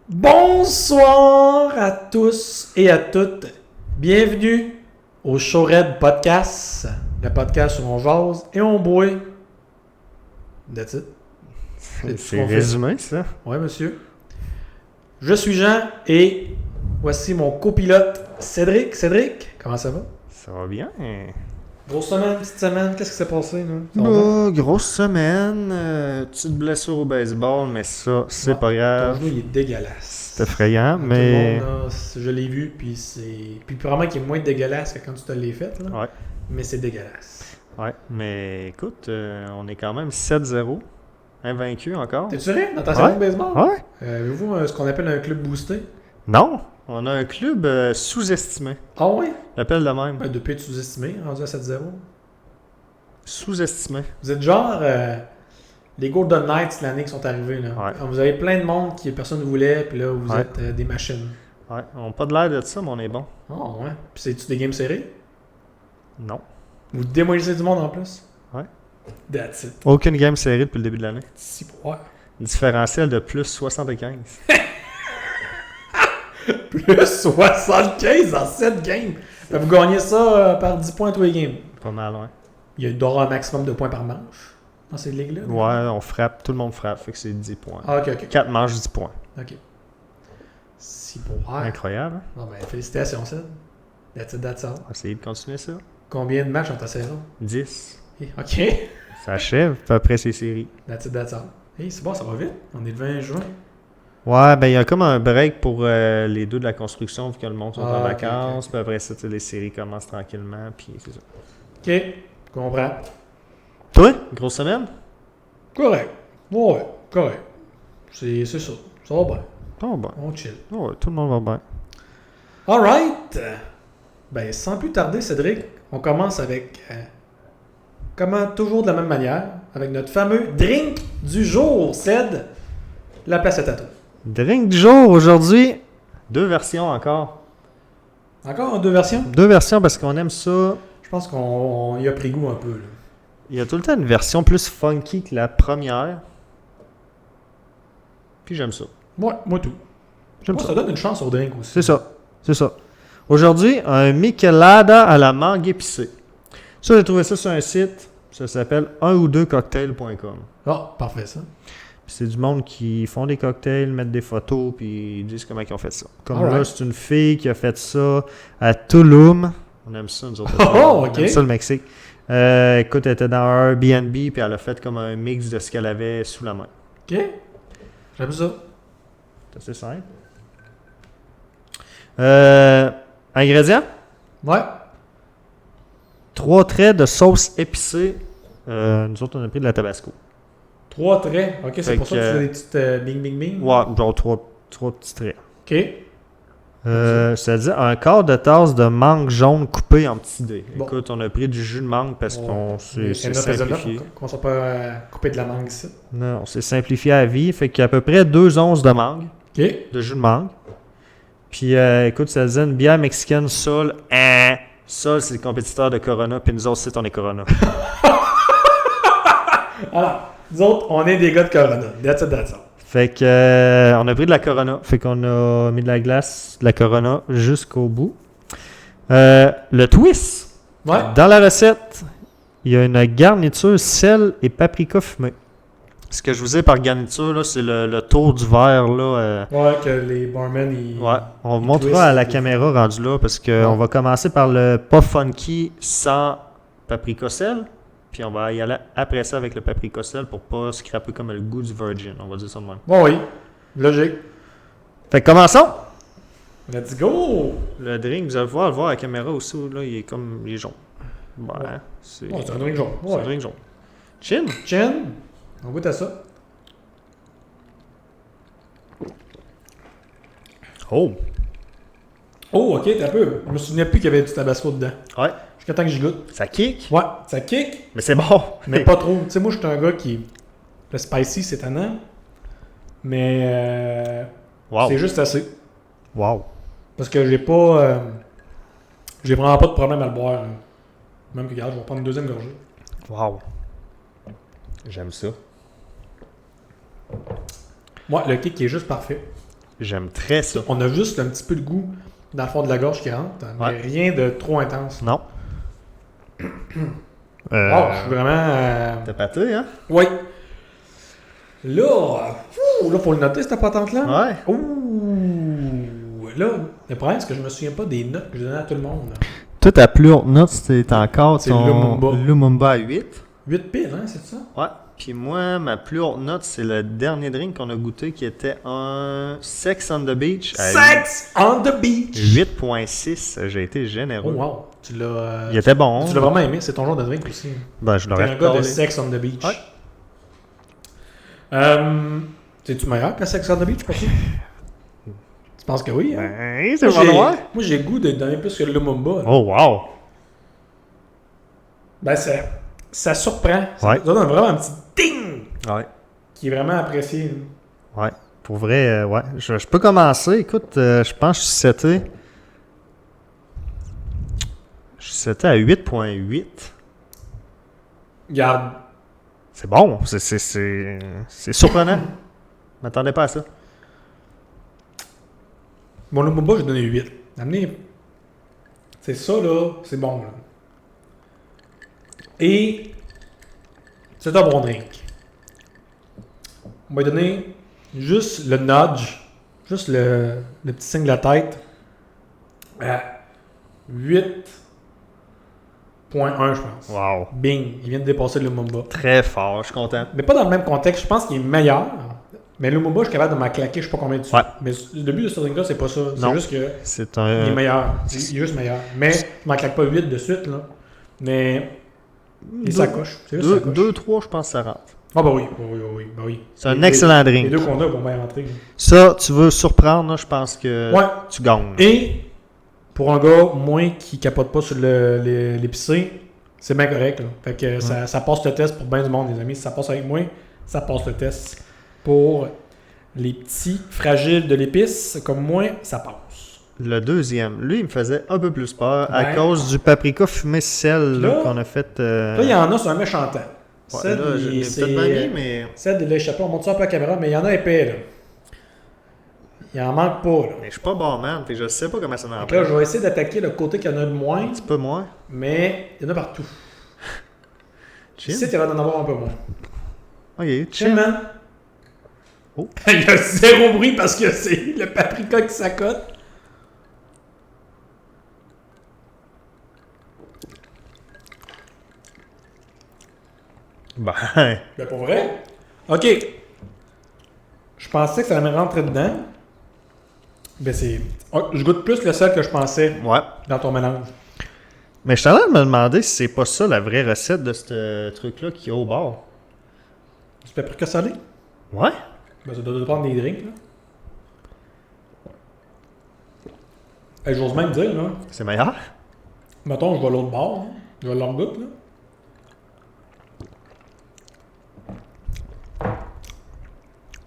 Bonsoir à tous et à toutes. Bienvenue au Showred Podcast, le podcast où on jase et on boit. That's it. C'est résumé, ça? Oui, monsieur. Je suis Jean et voici mon copilote Cédric. Cédric, comment ça va? Ça va bien. Grosse semaine, petite semaine, qu'est-ce qui s'est passé? Là? Ça va bien? Grosse semaine, petite blessure au baseball, mais ça, c'est pas Ton grave. genou, il est dégueulasse. C'est effrayant, Tout mais... le monde, là, je l'ai vu, puis c'est... Puis probablement qu'il est moins dégueulasse que quand tu te l'as fait, là. Ouais, Mais c'est dégueulasse. ouais. Mais écoute, on est quand même 7-0. Invaincu encore. T'es sûr dans ta saison de baseball? Ouais. Avez-vous ce qu'on appelle un club boosté? Non, on a un club sous-estimé. Ah oui? L'appelle de même. Ben, depuis être sous-estimé, rendu à 7-0. Sous-estimé. Vous êtes genre les Golden Knights l'année qui sont arrivés. Là. Ouais. Vous avez plein de monde qui personne ne voulait, puis là, vous Ouais. êtes des machines. Ouais, on n'a pas de l'air de ça, mais on est bon. Ah ouais? Puis c'est-tu des games serrés? Non. Vous démolissez du monde en plus? Ouais. That's it. Aucune game série depuis le début de l'année. Si, ouais. Différentiel de plus 75. Plus 75 en 7 games. Fait que vous gagnez ça par 10 points tous les games. Pas mal, ouais. Il y aura un maximum de points par manche dans ces ligues-là. Ouais, on frappe, tout le monde frappe, fait que c'est 10 points. Ah, ok. 4 manches, 10 points. Ok. Si bon. Ouais. Incroyable, hein? Bon, ben, félicitations, Sid. That's it, that's all. On va essayer de continuer ça. Combien de matchs dans ta saison? 10. Ok. Ça achève, puis après c'est série. That's it, that's all. Hey, c'est bon, ça va vite. On est le 20 juin. Ouais, ben il y a comme un break pour les deux de la construction, vu que le monde sont en ok, vacances, ok. puis après ça, les séries commencent tranquillement, puis c'est ça. Ok. Comprends. Toi, grosse semaine? Correct. Ouais, correct. C'est ça. Ça va bien. Oh ben, On chill. ouais, tout le monde va bien. Alright. Ben, sans plus tarder, Cédric, on commence avec... comment toujours de la même manière, avec notre fameux drink du jour, Ced. La place est à toi. Drink du jour aujourd'hui, 2 versions encore. Encore en 2 versions? 2 versions parce qu'on aime ça. Je pense qu'on y a pris goût un peu, là. Il y a tout le temps une version plus funky que la première. Puis j'aime ça. Ouais, moi tout. J'aime Moi, ça. ça donne une chance au drink aussi. C'est ça. C'est ça. Aujourd'hui, un Michelada à la mangue épicée. Ça, j'ai trouvé ça sur un site. Ça s'appelle 1ou2cocktails.com. Ah, parfait ça. Puis c'est du monde qui font des cocktails, mettent des photos, puis ils disent comment ils ont fait ça. Comme Alright. là, c'est une fille qui a fait ça à Tulum. On aime ça, nous autres. Oh, On ok. aime ça, le Mexique. Écoute, elle était dans un Airbnb, puis elle a fait comme un mix de ce qu'elle avait sous la main. Ok. J'aime ça. C'est assez simple. Ingrédients? Ouais. 3 traits de sauce épicée. Nous autres, on a pris de la Tabasco. 3 traits. Ok, c'est Fait pour ça que que, tu fais des petites bing bing bing. Ouais, genre 3 petits traits. Ok. C'est-à-dire un quart de tasse de mangue jaune coupée en petits dés. Bon. Écoute, on a pris du jus de mangue parce qu'on s'est simplifié. On commence pas à couper de la mangue ici. Non, on s'est simplifié à vie. Fait qu'il y a à peu près 2 onces de mangue, Ok. de jus de mangue. Puis écoute, ça disait une bière mexicaine Sol. Sol, c'est le compétiteur de Corona. Puis nous autres, c'est on est Corona. Alors, nous autres, on est des gars de Corona. That's it, that's all. Fait que on a pris de la Corona. Fait qu'on a mis de la glace, de la Corona jusqu'au bout. Le twist. Ouais. Dans la recette, il y a une garniture sel et paprika fumé. Ce que je vous ai par garniture, là, c'est le tour du verre. Là, Ouais, que les barmen, ils... ouais, on ils montrera twistent. à la caméra rendu là parce qu'on Ouais. va commencer par le pas funky sans paprika sel. Puis on va y aller après ça avec le paprika sel pour pas scraper comme le goût du virgin. On va dire ça de même. Bon, oui. Logique. Fait que commençons! Let's go! Le drink, vous allez pouvoir le voir à la caméra aussi, là, il est jaune. Ouais, Ouais. c'est Oh, c'est un drink jaune. c'est un Ouais. drink jaune. Chin? Chen, on goûte à ça. Oh! Oh, ok, t'as un peu. Je me souvenais plus qu'il y avait du tabasco dedans. Ouais, Jusqu'à temps que j'y goûte. ça kick, Ouais, ça kick, mais c'est bon! mais pas trop. Tu sais, moi, je suis un gars qui... Le spicy, c'est tannant. Mais... Wow! c'est juste assez. Wow! Parce que j'ai pas... j'ai vraiment pas de problème à le boire. Là. Même que, regarde, je vais prendre une deuxième gorgée. Wow! J'aime ça. Moi, le kick est juste parfait. J'aime très ça. On a juste un petit peu de goût dans le fond de la gorge qui rentre, mais Ouais. rien de trop intense. Non. Je suis vraiment... T'as pâté, hein? Oui. Là, faut le noter, cette patente-là. Ouais. Ouh! Là, le problème, c'est que je me souviens pas des notes que je donnais à tout le monde. Toi, ta plus haute note, c'était encore C'est ton Lumumba. Lumumba à 8. 8 piles, hein, c'est ça? Ouais. Puis moi, ma plus haute note, c'est le dernier drink qu'on a goûté qui était un Sex on the Beach. À Sex on the beach! 8.6. J'ai été Oh généreux. wow! Tu l'as... Il était bon. Tu l'as vraiment aimé, c'est ton genre de drink aussi. Ben, je T'es l'aurais un gars de recordé. Sex on the beach. Ouais. C'est-tu meilleur que Sex on the beach, Papi? Tu penses que oui, hein? Ben, c'est Moi, pas loin. Moi, j'ai le goût de donner plus que le Lumumba. Oh, wow. Ben, ça surprend. Ouais. Ça donne vraiment un petit ding Ouais. qui est vraiment apprécié. Ouais. Pour vrai, ouais. Je peux commencer. Écoute, je pense que c'était à 8.8. Regarde, C'est bon. C'est surprenant. Je m'attendais pas à ça. mon Lumumba, j'ai donné 8. Amenez. C'est ça, là. C'est bon, là. Et c'est un bon drink. On va lui donner juste le nudge, juste le petit signe de la tête à 8.1, je pense. Wow. Bing, il vient de dépasser le Lumumba. Très fort. Je suis content. Mais pas dans le même contexte, je pense qu'il est meilleur. Mais le Lumumba, je suis capable de m'en claquer, je sais pas combien dessus. Ouais. Mais le but de ce drink-là, c'est pas ça. C'est Non. juste que C'est il est un. meilleur. Il est juste meilleur. Mais je m'en claque pas 8 de suite, là. Mais il s'accroche. C'est juste ça coche. 2-3, je pense que ça rentre. Ah bah oui, bah oui. C'est un Les- excellent Les drink. deux qu'on a vont bien rentrer. là. Ça, tu veux surprendre, là, je pense que Ouais. tu gagnes. Et pour un gars, moins qui capote pas sur l'épicé, c'est bien correct. Là. Fait que ça passe le test pour bien du monde, les amis. Si ça passe avec moi, ça passe le test. Pour les petits fragiles de l'épice, comme moi, ça passe. Le deuxième, lui, il me faisait un peu plus peur à Ouais. cause du paprika fumé sel là, Là- qu'on a fait. Là, il y en a sur un méchant temps. Ouais, Ced, là, je l'ai c'est- peut-être pas mis, mais... Ced, il a échappé, on monte ça un peu à la caméra, mais il y en a épais, là. Il en manque pas, là. mais je suis pas barman, fait que je sais pas comment ça m'en Donc là, je vais essayer d'attaquer le côté qu'il y en a de moins, Un petit peu moins. mais il y en a partout. Chill. Ici, il va en avoir un peu moins. Ok, Chill, chill. man. Oh. Il y a zéro bruit parce que c'est le paprika qui s'accote. Ben, Ben, pour vrai? OK. Je pensais que ça allait me rentrer dedans. Ben, c'est... Oh, je goûte plus le sel que je pensais ouais. dans ton mélange. Mais je suis en train de me demander si c'est pas ça la vraie recette de ce truc-là qui est au bord. Du paprika salé? Ouais? Ben, ça doit dépendre des drinks, là. Hey, j'ose même dire, là. C'est meilleur? Mettons, je vais à l'autre bord. Hein. Je vais à l'autre goûte, là.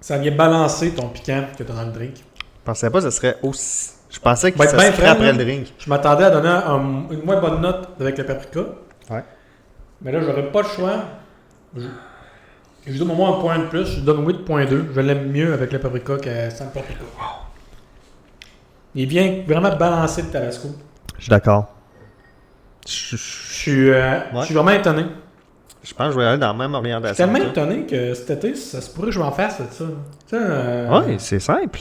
Ça vient balancer ton piquant que t'as dans le drink. Je pensais pas que ça serait aussi... Je pensais que Va être ça bien serait franc, après là. le drink. Je m'attendais à donner une moins bonne note avec le paprika. Ouais. Mais là, j'aurais pas le choix. Je donne au moins un point de plus. Je donne 8.2. Je l'aime mieux avec le paprika que sans le paprika. Il vient vraiment balancer le tabasco. Je suis d'accord. Je suis vraiment étonné. Je pense que je vais aller dans la même Je suis orientation. tellement que toi. étonné que cet été, ça se pourrait que je m'en fasse de ça. Tu sais, Ouais, c'est simple.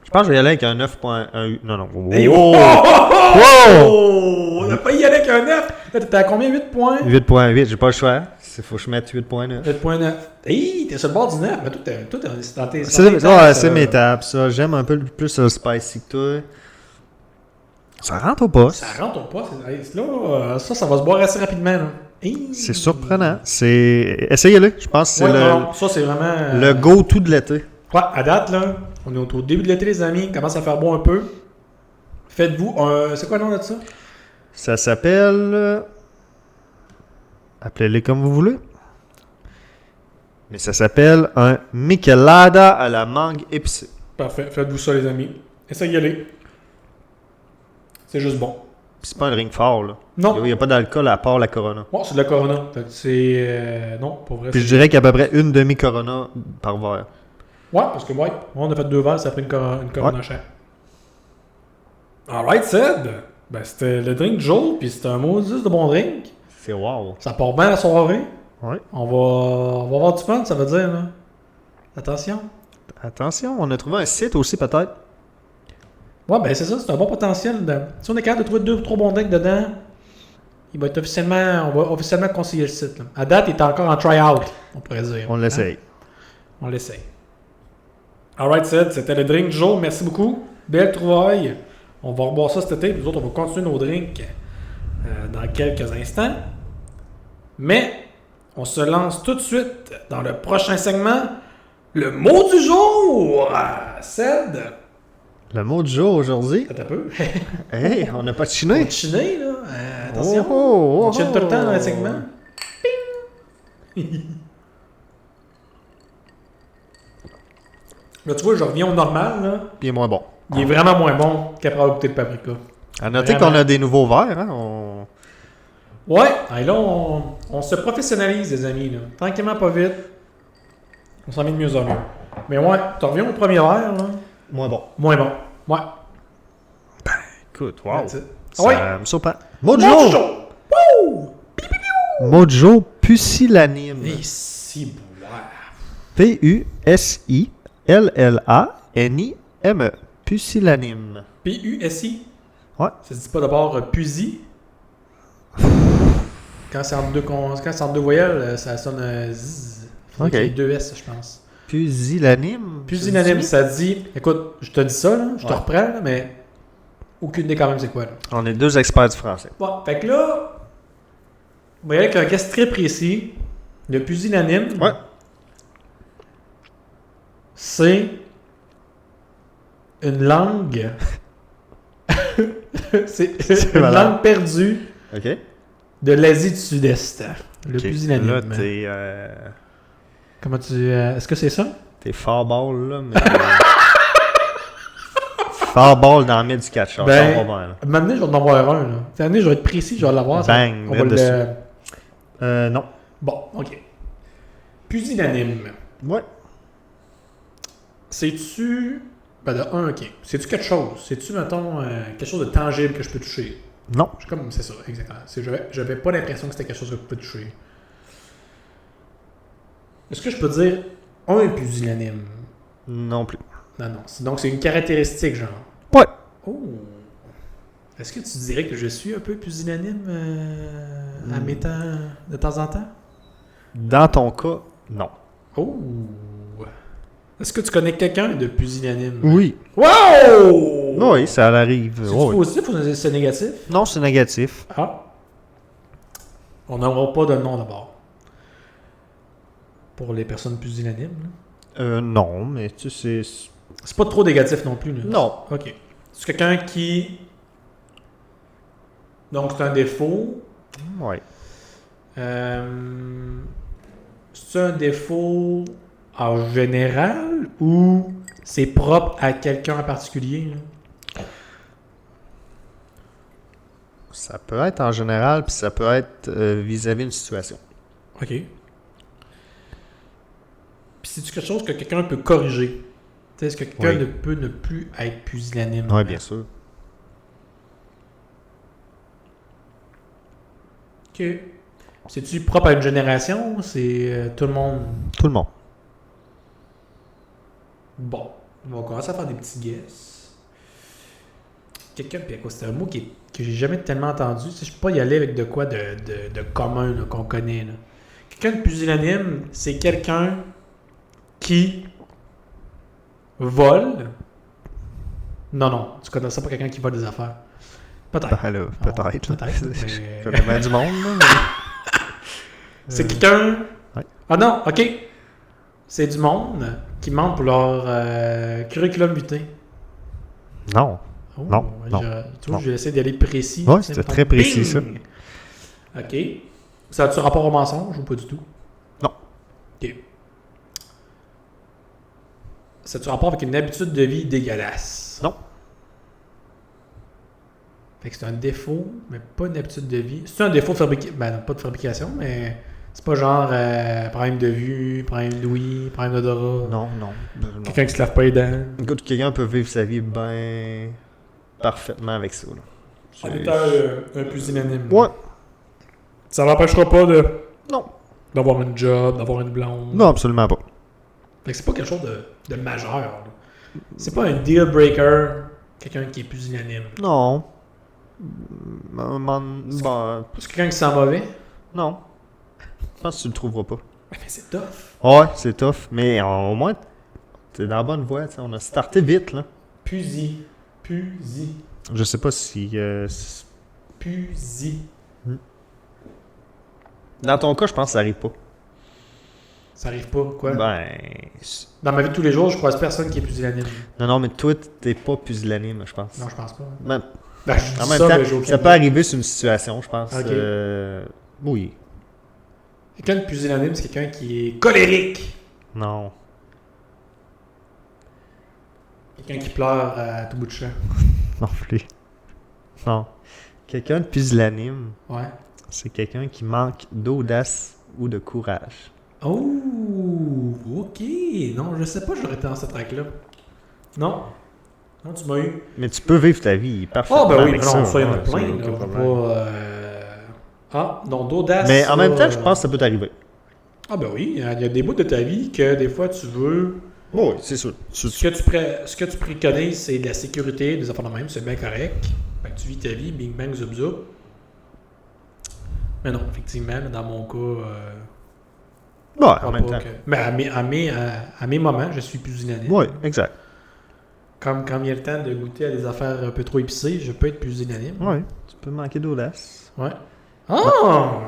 Je pense que je vais y aller avec un 9.1. Non, non. Hey, Oh! On n'a pas y aller avec un 9. Là, t'étais à combien? 8 points? 8.8, j'ai pas le choix. Il faut que je mette 8.9. 8.9. Hey, t'es sur le bord du 9. Mais toi, t'es dans tes... C'est mes tapes, ça. J'aime un peu plus le spicy que toi. Ça rentre au pas. Ça rentre au pas. Là, ça va se boire assez rapidement. Là. Hey. C'est surprenant. Essayez-le. Je pense que c'est Ouais, le, non, ça, c'est vraiment... le go-to de l'été. Ouais, à date, là, on est au début de l'été, les amis. Il commence à faire beau un peu. Faites-vous un... C'est quoi le nom de ça? Ça s'appelle... Appelez-les comme vous voulez. Mais ça s'appelle un Michelada à la mangue épicée. Parfait. Faites-vous ça, les amis. Essayez-les. C'est juste bon. Puis c'est pas un drink fort, là. Non. Il n'y a pas d'alcool à part la Corona. Bon, c'est de la Corona. Fait que c'est... non, pour vrai. Puis je dirais qu'il y a à peu près une demi-Corona par verre. Ouais, parce que on a fait 2 verres, ça a pris une Corona chaque. Alright, Ced. Ben, c'était le drink Joe, puis c'était un maudit de bon drink. C'est wow. Ça part bien la soirée. Ouais. On va avoir du fun, ça veut dire, là. Attention. Attention, on a trouvé un site aussi peut-être. Ouais, ben c'est ça, c'est un bon potentiel. Si on est capable de trouver 2 ou 3 bons drinks dedans, on va officiellement conseiller le site. Là. À date, il est encore en try-out, on pourrait dire. On l'essaye. On l'essaye. Alright, Sid, c'était le drink du jour. Merci beaucoup. Belle trouvaille. On va reboire ça cet été. Nous autres, on va continuer nos drinks dans quelques instants. Mais, on se lance tout de suite dans le prochain segment. Le mot du jour! Sid! Le mot du jour aujourd'hui. Attends un peu. Hey, on n'a pas de On chiné. va chiner, là. Attention. Oh, On chine tout le temps dans le segment. Ping! Là, tu vois, je reviens au normal, là. Puis il est moins bon. Il est vraiment moins bon qu'après avoir goûté le paprika. À noter Vraiment. qu'on a des nouveaux verres. Hein? Ouais, et là, on se professionnalise, les amis. Là. Tranquillement, pas vite. On s'en met de mieux en mieux. Mais ouais, tu reviens au premier verre, là. Moins bon. Moins bon. Ouais. Écoute, wow. That's it. Ça Oui. me surprend. Mot du jour. Wouh! Mot du jour, pusillanime. Et si boire. P-U-S-I-L-L-A-N-I-M-E. Pusillanime. P-U-S-I. Ouais. Ça se dit pas d'abord pusi. Quand c'est entre deux voyelles, ça sonne zzz. Ok. Il y a 2 S, je pense. Pusillanime. Pusillanime, ça dit... Écoute, je te dis ça, là, je te Ouais. reprends, là, mais aucune idée quand même c'est quoi. Là. On est 2 experts du français. Bon, fait que là, vous voyez avec un geste très précis, le pusillanime, Ouais. c'est une langue... c'est une malade. langue perdue OK. de l'Asie du Sud-Est. Le Ok. pusillanime. Là, t'es... Comment tu... Est-ce que c'est ça? T'es fort ball, là, mais... fort ball dans le mid du catch. Ben, ça va pas bien, là. Maintenant, je vais en avoir un. Là. Cette année, je vais être précis, je vais l'avoir. ça. Bang, On va mets le... Non. Bon, ok. Pusillanime. Ouais. C'est-tu... Ben de un, ok. C'est-tu quelque chose? C'est-tu, mettons, quelque chose de tangible que je peux toucher? Non. C'est ça, exactement. J'avais pas l'impression que c'était quelque chose que je peux toucher. Est-ce que je peux dire un pusillanime? Non plus. Non. Donc, c'est une caractéristique, genre. Ouais. Oh! Est-ce que tu dirais que je suis un peu pusillanime à mes temps, de temps en temps? Dans ton cas, non. Oh! Est-ce que tu connais quelqu'un de pusillanime? Oui. Wow! Oui, ça arrive. C'est Oui. positif ou c'est négatif? Non, c'est négatif. Ah. On n'aura pas de nom d'abord. Pour les personnes pusillanimes. Là. Non, mais tu sais... C'est pas trop négatif non plus. Là. Non. Ok. C'est quelqu'un qui... Donc c'est un défaut. Ouais. C'est un défaut en général ou c'est propre à quelqu'un en particulier? Là? Ça peut être en général, puis ça peut être vis-à-vis d'une situation. OK. Puis c'est-tu quelque chose que quelqu'un peut corriger? T'sais, est-ce que quelqu'un Oui. ne peut ne plus être pusillanime? Oui, bien sûr. OK. C'est-tu propre à une génération ou c'est tout le monde? Tout le monde. Bon. On va commencer à faire des petits guesses. Quelqu'un, puis c'est un mot que j'ai jamais tellement entendu. Tu sais, je peux pas y aller avec de quoi de commun là, qu'on connaît. Là. Quelqu'un de pusillanime, c'est quelqu'un qui vole. Non, tu connais ça pas quelqu'un qui vole des affaires. Peut-être. Ben là, peut-être. Peut-être, mais- Je connais bien du monde, là, mais... C'est quelqu'un... Ouais. Ah non, ok. C'est du monde qui ment pour leur curriculum vitae. Non. Oh, Non, non, Tu vois, non. j'ai essayé d'aller précis. Ouais, c'était très précis, ça. Ok. Ça a-tu rapport au mensonge ou pas du tout? Non. Ok. Ça a-tu rapport avec une habitude de vie dégueulasse? Non. Fait que c'est un défaut, mais pas une habitude de vie. C'est un défaut de fabrication. Ben non, pas de fabrication, mais C'est pas genre problème de vue, problème d'ouïe, problème d'odorat. Non. Quelqu'un qui se lave pas les dents. Écoute, quelqu'un peut vivre sa vie bien parfaitement avec ça. Là. En étant un pusillanime. Ouais. Ça l'empêchera pas Non. d'avoir une job, d'avoir une blonde. Non, absolument pas. Fait que c'est pas quelque chose de majeur. Là. C'est pas un deal breaker, quelqu'un qui est pusillanime. Non. C'est quelqu'un qui sent mauvais. Non. Je pense que tu le trouveras pas. Mais c'est tough. Ouais, c'est tough. Mais au moins, t'es dans la bonne voie. T'sais. On a starté vite, là. Pusi. Je sais pas si... Pusi. Dans ton cas, je pense que ça arrive pas. Ça arrive pas, quoi? Ben... Dans ma vie de tous les jours, je croise personne qui est pusillanime. Non, mais toi, t'es pas pusillanime, je pense. Non, je pense pas. Ben, Ben, je dis en même ça, temps, mais j'ai aucune ça peut idée. arriver sur une situation, je pense. Ok. Oui. Quelqu'un de pusillanime, c'est quelqu'un qui est colérique. Non. Quelqu'un qui pleure à tout bout de champ. Non plus. Non. Quelqu'un de pusillanime, Ouais. c'est quelqu'un qui manque d'audace ou de courage. Oh, ok. Non, je sais pas, j'aurais été dans cette track-là. Non. Non, tu m'as eu. Mais tu peux vivre ta vie parfaitement Ah, ben oui, avec non, ça, il y en a ouais, plein. c'est Là, aucun on va problème. pas. Ah, non, d'audace. Mais en même ça, temps, je pense que ça peut t'arriver. Ah, ben oui, il y a des bouts de ta vie que des fois tu veux. Oui, c'est sûr. Ce que tu préconises, c'est de la sécurité, des affaires de même, c'est bien correct. Fait que tu vis ta vie, bing bang, zoub zoub. Mais non, effectivement, dans mon cas. Ouais, je crois en même pas temps. Mais à mes moments, je suis pusillanime. Oui, exact. Comme quand il y a le temps de goûter à des affaires un peu trop épicées, je peux être pusillanime. Oui, tu peux manquer d'audace. Ouais. Ah!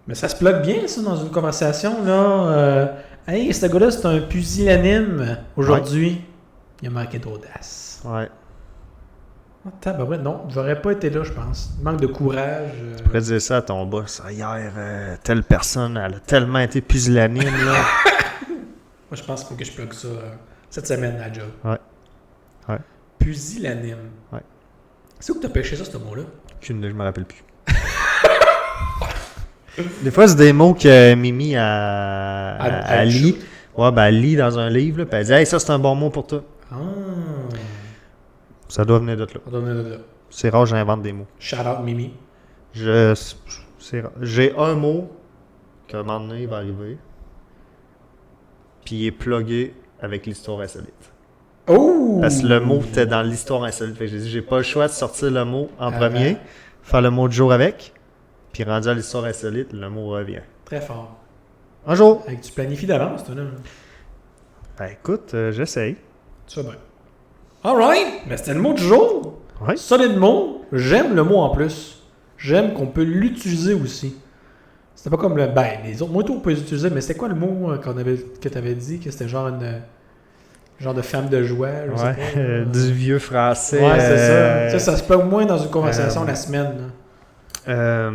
Mais ça se bloque bien, ça, dans une conversation, là. Hey, ce gars-là, c'est un pusillanime. Aujourd'hui, il a manqué d'audace. Ouais. Ah, tabarouette, non, j'aurais pas été là, je pense. Manque de courage. Tu pourrais dire ça à ton boss. Ah, hier, telle personne, elle a tellement été pusillanime, là. Moi, je pense qu'il faut que je plug ça cette semaine à la job. Ouais. Pusillanime. Ouais. C'est où que t'as pêché ça, ce mot-là? Je me rappelle plus. Des fois, c'est des mots que Mimi a lit. Ouais, ben, elle lit dans un livre, là, puis elle dit « Hey, ça, c'est un bon mot pour toi. Ah. » Ça doit venir de là. On donne là. C'est rare, j'invente des mots. Shout out Mimi. J'ai un mot qu'à un moment donné, il va arriver. Puis il est plugué avec l'histoire insolite. Oh! Parce que le mot était dans l'histoire insolite. Fait que j'ai dit, j'ai pas le choix de sortir le mot en premier, faire le mot du jour avec, puis rendu à l'histoire insolite, le mot revient. Très fort. Un jour! Avec tu planifies d'avance, toi, là. Ben écoute, j'essaye. Tu vas bien. Alright! Mais c'était le mot du jour. Ouais. Solide mot. J'aime le mot en plus. J'aime qu'on peut l'utiliser aussi. C'était pas comme le. Ben, les autres mots, on peut les utiliser, mais c'était quoi le mot que t'avais dit? Que c'était genre une. Genre de femme de joie, je sais pas. Du vieux français. Ouais, c'est ça. Ça se peut au moins dans une conversation la semaine. Là.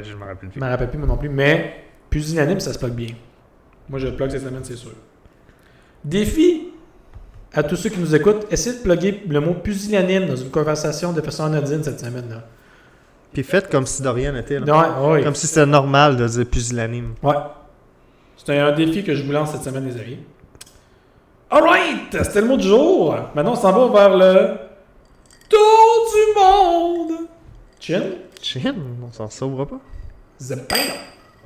Je me rappelle plus. Je m'en rappelle plus moi non plus, mais pusillanime, ça se plug bien. Moi, je le plug cette semaine, c'est sûr. Défi à tous ceux qui nous écoutent, essayez de plugger le mot pusillanime dans une conversation de façon anodine cette semaine-là. Puis faites comme si de rien n'était. Là. Ouais. Comme si c'était normal de dire pusillanime. Ouais. C'est un défi que je vous lance cette semaine, les amis. Alright! C'était le mot du jour. Maintenant, on s'en va vers le tour du monde. Chin? Chin, on s'en sauvera pas. Zepin.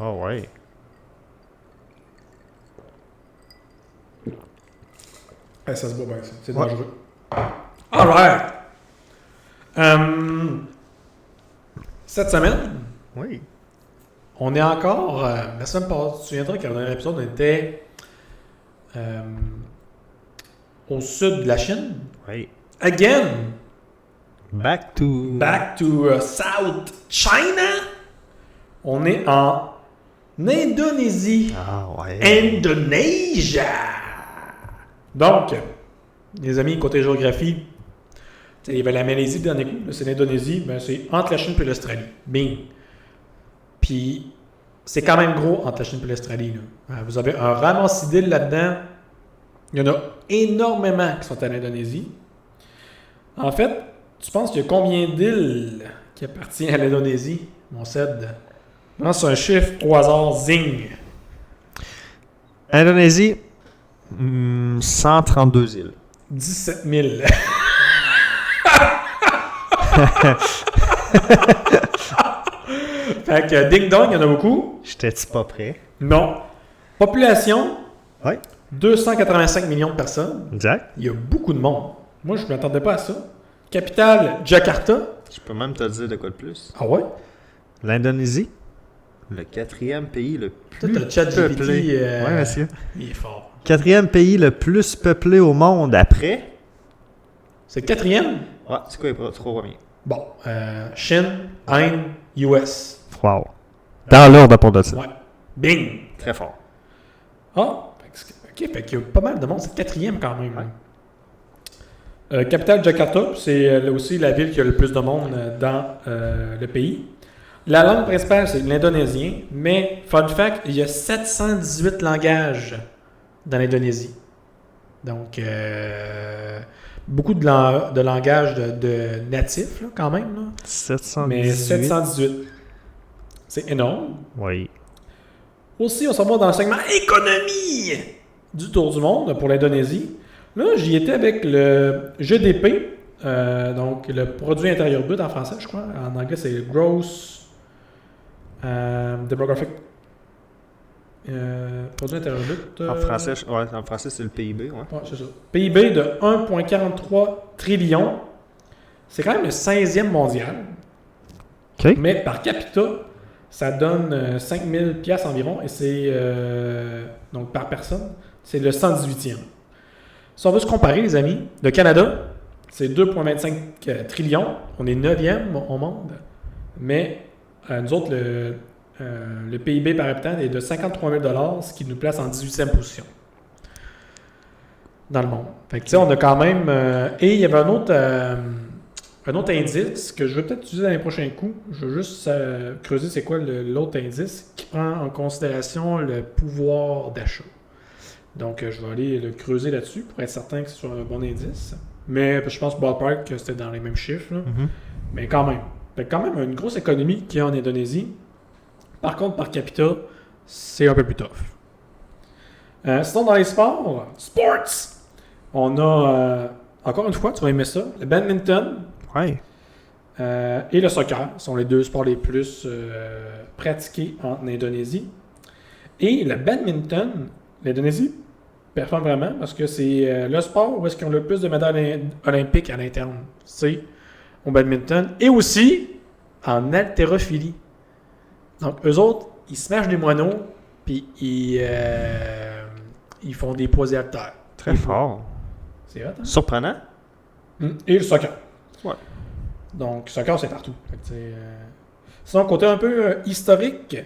Ah ouais. Ça se boit bien, ça. C'est dangereux. Alright! Cette semaine, Oui. on est encore. La semaine passée, tu te souviendras qu'à dernier épisode, on était au sud de la Chine. Oui. Again! Back to South China. On est en Indonésie. Ah ouais. Indonesia! Donc, les amis, côté géographie, il y avait la Malaisie le dernier coup, là, c'est l'Indonésie, ben c'est entre la Chine et l'Australie. Bing! Puis, c'est quand même gros entre la Chine et l'Australie. Là. Vous avez un ramassis d'îles là-dedans. Il y en a énormément qui sont en Indonésie. En fait, tu penses qu'il y a combien d'îles qui appartiennent à l'Indonésie, mon Ced? Lance un chiffre au hasard, zing. Indonésie, 132 îles. 17 000. Fait que ding dong, il y en a beaucoup. J'étais-tu pas prêt? Non. Population, Ouais. 285 millions de personnes. Exact. Il y a beaucoup de monde. Moi, je ne m'attendais pas à ça. Capitale, Jakarta. Je peux même te dire de quoi de plus. Ah ouais? L'Indonésie, le 4e pays le Toi, plus t'as le chat peuplé. GPT. Oui, monsieur. Il est fort. 4e pays le plus peuplé au monde après. C'est le 4e? Ouais, c'est quoi les trois premiers? Bon. Chine, Inde, US. Wow. Dans l'ordre pour de ça. Ouais. Bing! Très fort. Ah! OK, fait qu'il y a pas mal de monde. C'est le 4e quand même. Capitale Jakarta, c'est aussi la ville qui a le plus de monde dans le pays. La langue principale, c'est l'indonésien, mais, fun fact, il y a 718 langages dans l'Indonésie. Donc, beaucoup de langages de natifs, là, quand même. Là. 718. Mais 718. C'est énorme. Oui. Aussi, on s'en va dans le segment économie du tour du monde pour l'Indonésie. Là, j'y étais avec le GDP, donc le produit intérieur brut en français, je crois. En anglais, c'est le Gross Demographic Produit intérieur brut. En français, c'est le PIB. Ouais. Ouais, c'est ça. PIB de 1,43 trillion. C'est quand même le 16e mondial. OK. Mais par capita, ça donne 5 000 piastres environ. Et c'est, donc par personne, c'est le 118e. Si on veut se comparer, les amis, le Canada, c'est 2,25 trillions. On est 9e au monde. Mais nous autres, le PIB par habitant est de 53 000 $, ce qui nous place en 18e position dans le monde. Fait que, tu sais, on a quand même... et il y avait un autre indice que je vais peut-être utiliser dans les prochains coups. Je veux juste creuser c'est quoi l'autre indice qui prend en considération le pouvoir d'achat. Donc, je vais aller le creuser là-dessus pour être certain que ce soit un bon indice. Mais je pense ballpark que c'était dans les mêmes chiffres. Là. Mm-hmm. Mais quand même. Fait que quand même une grosse économie qu'il y a en Indonésie. Par contre, par capita, c'est un peu plus tough. Sinon, dans les sports, on a, encore une fois, tu vas aimer ça, le badminton Ouais. et le soccer sont les deux sports les plus pratiqués en Indonésie. Et le badminton, l'Indonésie performe vraiment parce que c'est le sport où est-ce qu'ils ont le plus de médailles olympiques à l'interne. C'est au badminton et aussi en haltérophilie. Donc, eux autres, ils smashent des moineaux puis ils font des poids et haltères. Très fort. C'est hot, hein? Surprenant. Et le soccer. Ouais. Donc, le soccer, c'est partout. Fait que, sinon, côté un peu historique,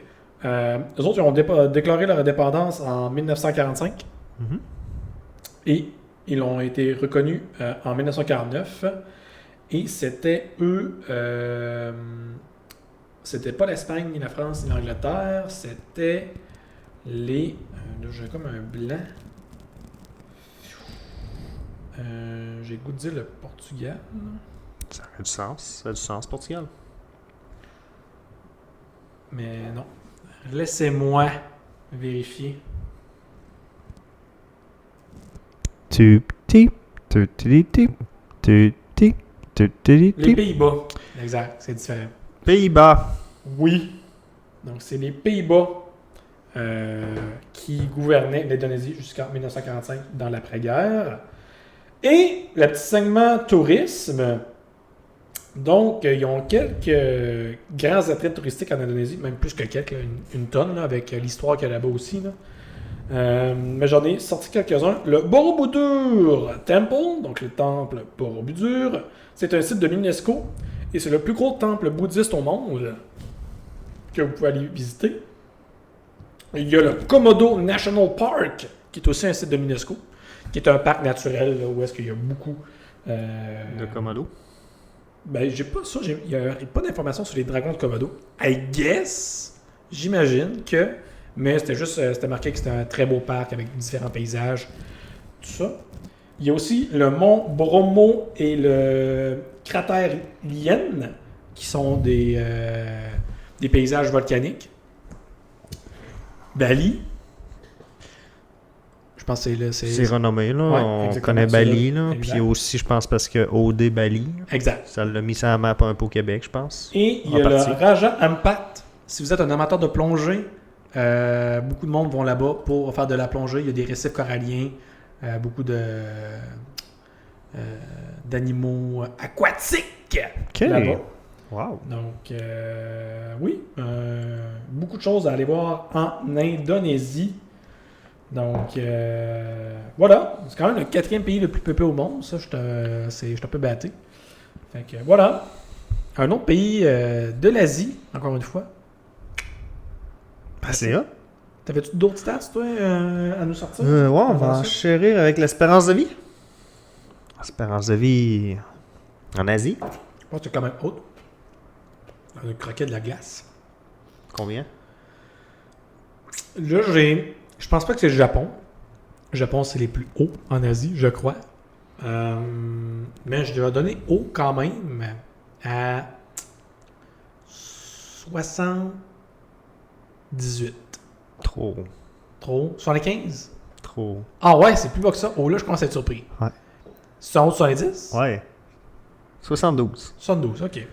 eux autres, ils ont déclaré leur indépendance en 1945 Mm-hmm. et ils ont été reconnus en 1949. Et c'était eux... c'était pas l'Espagne, ni la France, ni l'Angleterre. C'était les... là, j'ai comme un blanc. J'ai le goût de dire le Portugal. Ça a du sens. Ça a du sens, Portugal. Mais non. Laissez-moi vérifier. Les Pays-Bas. Exact, c'est différent. Pays-Bas. Oui. Donc, c'est les Pays-Bas qui gouvernaient l'Indonésie jusqu'en 1945 dans l'après-guerre. Et le petit segment tourisme. Donc, ils ont quelques grands attraits touristiques en Indonésie, même plus que quelques, là, une tonne, là, avec l'histoire qu'il y a là-bas aussi. Là. Mais j'en ai sorti quelques-uns. Le Borobudur Temple, donc le temple Borobudur, c'est un site de l'UNESCO et c'est le plus gros temple bouddhiste au monde que vous pouvez aller visiter. Il y a le Komodo National Park, qui est aussi un site de l'UNESCO, qui est un parc naturel là, où est-ce qu'il y a beaucoup de Komodo. Ben, j'ai pas ça. Il n'y a pas d'informations sur les dragons de Komodo. I guess, j'imagine que... Mais c'était marqué que c'était un très beau parc avec différents paysages, tout ça. Il y a aussi le mont Bromo et le cratère Lien, qui sont des paysages volcaniques. Bali. Je pense que C'est renommé, là. Ouais, On exactement, connaît c'est Bali, là. là. Exact. Puis aussi, je pense, parce que OD Bali, Exact. ça l'a mis sur la map un peu au Québec, je pense. Et il y En a partie. le Raja Ampat. Si vous êtes un amateur de plongée, beaucoup de monde vont là-bas pour faire de la plongée. Il y a des récifs coralliens, beaucoup d'animaux aquatiques OK. là-bas. Wow. Donc, oui, beaucoup de choses à aller voir en Indonésie. Donc, voilà. C'est quand même le 4e pays le plus peuplé au monde. Ça, je suis un peu batté. Fait que, voilà. Un autre pays de l'Asie, encore une fois. C'est hot. T'avais-tu d'autres stats, toi, à nous sortir? Ouais, on Comment va ça? enchérir avec l'espérance de vie. Espérance de vie en Asie. Je pense que c'est quand même haute. On a croqué de la glace. Combien? Là, je pense pas que c'est le Japon. Le Japon, c'est les plus hauts en Asie, je crois. Mais je dois donner haut quand même à 78. Trop. Trop. 75? Trop. Ah ouais, c'est plus bas que ça. Oh là, je commence à être surpris. Ouais. C'est en haut de 70? Ouais. 72. 72, ok.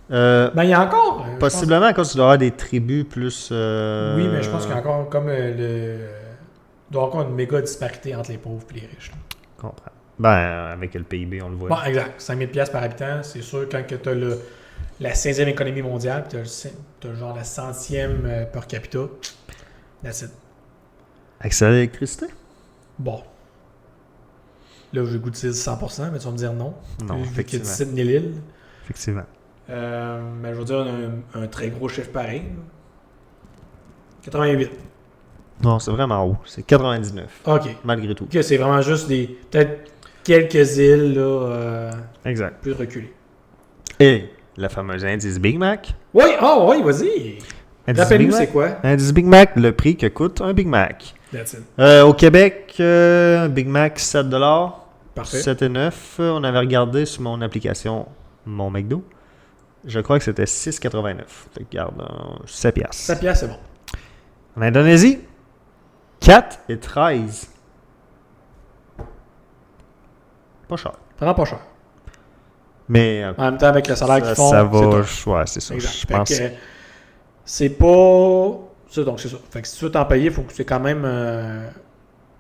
Ben, il y a encore. je Possiblement, quand tu dois avoir des tribus plus. Oui, mais je pense qu'il y a encore comme il doit y avoir encore une méga disparité entre les pauvres et les riches. Là. Comprends. Ben, avec le PIB, on le voit. Bon, exact. 5000 $, par habitant, c'est sûr, quand tu as la 16e économie mondiale, tu as genre la 100e per capita, that's it. Accès à l'électricité? Bon. Là, j'ai goûté 100%, mais tu vas me dire non. Non, Vu qu'il y a effectivement. 17 000 îles. Effectivement. Mais je veux dire, un très gros chiffre pareil. là. 88. Non, c'est vraiment haut. C'est 99. OK. Malgré tout. OK, c'est vraiment juste peut-être quelques îles là, Exact. plus reculées. Et la fameuse indice Big Mac. Oui, oui, vas-y. Indice Rappelle-nous, Big c'est Mac. quoi? Indice Big Mac, le prix que coûte un Big Mac. That's it. Au Québec, un Big Mac, 7 $. Parfait. 7,9. On avait regardé sur mon application Mon McDo. Je crois que c'était 6,89. Fait que garde 7 piastres. 7 piastres, c'est bon. En Indonésie, 4 et 13. Pas cher. Vraiment pas cher. Mais En même temps, avec le salaire qu'ils font, ça c'est va. top. Ouais, c'est ça. Exact. Je Fait pense. que, c'est pas... Ça, donc c'est ça. Fait que si tu veux t'en payer, il faut que c'est quand même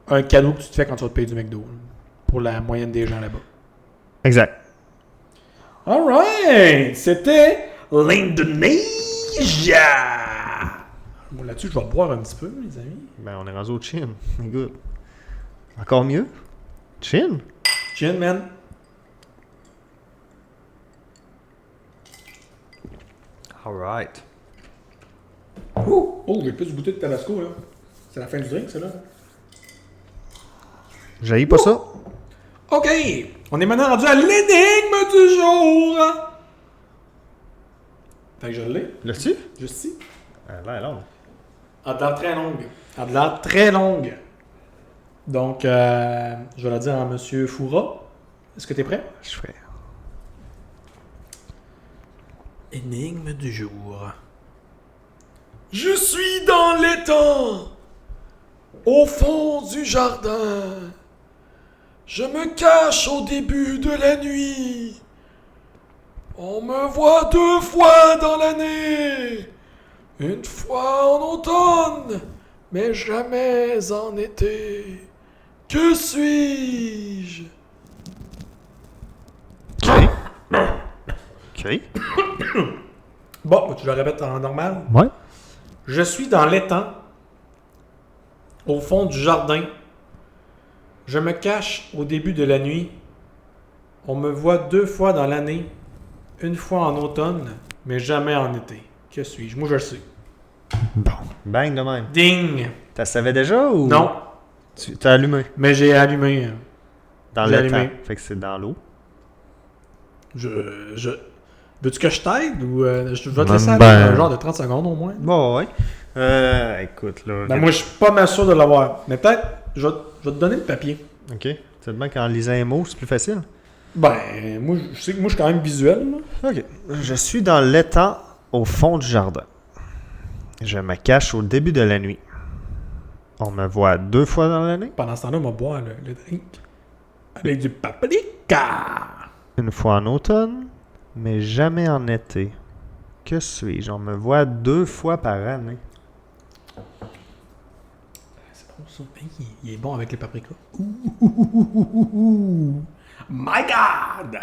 un cadeau que tu te fais quand tu vas te payer du McDo. Là, pour la moyenne des gens là-bas. Exact. Alright! C'était l'Indonésie! Bon, là-dessus, je vais boire un petit peu, les amis. Ben, on est rendu au chin. Good. Encore mieux. Chin? Chin, man. Alright. Oh, j'ai plus goûté de Tabasco, là. C'est la fin du drink, ça, là. J'haïs pas ça. OK! On est maintenant rendu à l'énigme du jour! Fait que je l'ai, L'as-tu? juste ici. Là, là. Elle a de l'air très longue. Elle a de l'air très longue. Donc, je vais la dire à Monsieur Foura. Est-ce que t'es prêt? Je ferai. Énigme du jour. Je suis dans l'étang, au fond du jardin. Je me cache au début de la nuit. On me voit 2 fois dans l'année. Une fois en automne, mais jamais en été. Que suis-je? OK. Bon, tu le répètes en normal. Ouais. Je suis dans l'étang, au fond du jardin. Je me cache au début de la nuit. On me voit 2 fois dans l'année. Une fois en automne, mais jamais en été. Que suis-je? Moi, je le sais. Bon. Bang de même. Ding! Tu savais déjà ou? Non, Tu t'as allumé. mais j'ai allumé. Dans J'ai le temps. allumé. Fait que c'est dans l'eau. Veux-tu que je t'aide ou je vais te Ben, laisser aller ben. un genre de 30 secondes au moins? Bon, ouais. Écoute, là. Ben, moi, je suis pas mal sûr de l'avoir. Mais peut-être, je vais te donner le papier. OK. Tu sais bien qu'en lisant un mot, c'est plus facile. Ben, moi, je sais que moi, je suis quand même visuel. Là. OK. Je suis dans l'étang au fond du jardin. Je me cache au début de la nuit. On me voit 2 fois dans l'année. Pendant ce temps-là, on va boire le drink avec du paprika. Une fois en automne, mais jamais en été. Que suis-je? On me voit 2 fois par année. C'est bon ça. Il est bon avec les paprikas. Ouh. My God!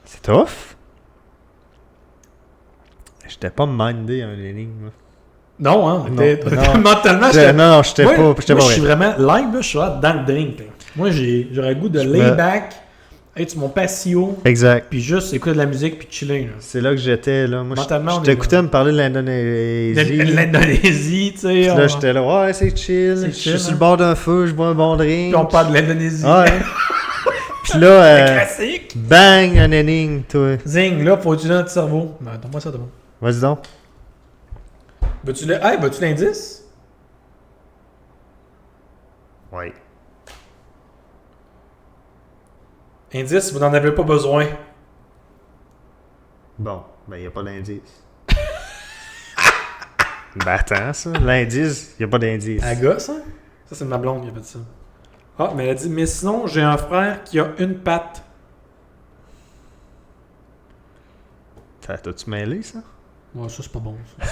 C'est tough. J'étais pas mindé un énigme. Là. Non, hein? Non. Mentalement, Non, j'étais pas. Moi, J'étais pas je suis vrai. vraiment live, là, je suis là dans le drink. Là. Moi, j'aurais le goût de lay back, être sur mon patio, Exact. puis juste écouter de la musique, puis chiller. Là. C'est là que j'étais. Là. Moi, Mentalement, je on est t'écoutais là. me parler de l'Indonésie. L'Indonésie, tu sais. Puis là, j'étais là, ouais, c'est chill. C'est Je chill, suis sur hein. le bord d'un feu, je bois un bon drink. Puis on parle de l'Indonésie. Ouais. Puis là, Classique. bang, un énigme, toi. Zing, là, faut utiliser notre cerveau. Ben, donne-moi ça, d'abord. Vas-y donc. Veux-tu l'indice? Oui. Indice, vous n'en avez pas besoin. Bon, ben, il n'y a pas d'indice. Ben, attends, ça. L'indice, il n'y a pas d'indice. À gosse, hein? Ça, c'est ma blonde qui a fait ça. Ah, mais elle a dit, mais sinon, j'ai un frère qui a une patte. T'as-tu mêlé, ça? Ouais, ça, c'est pas bon, ça.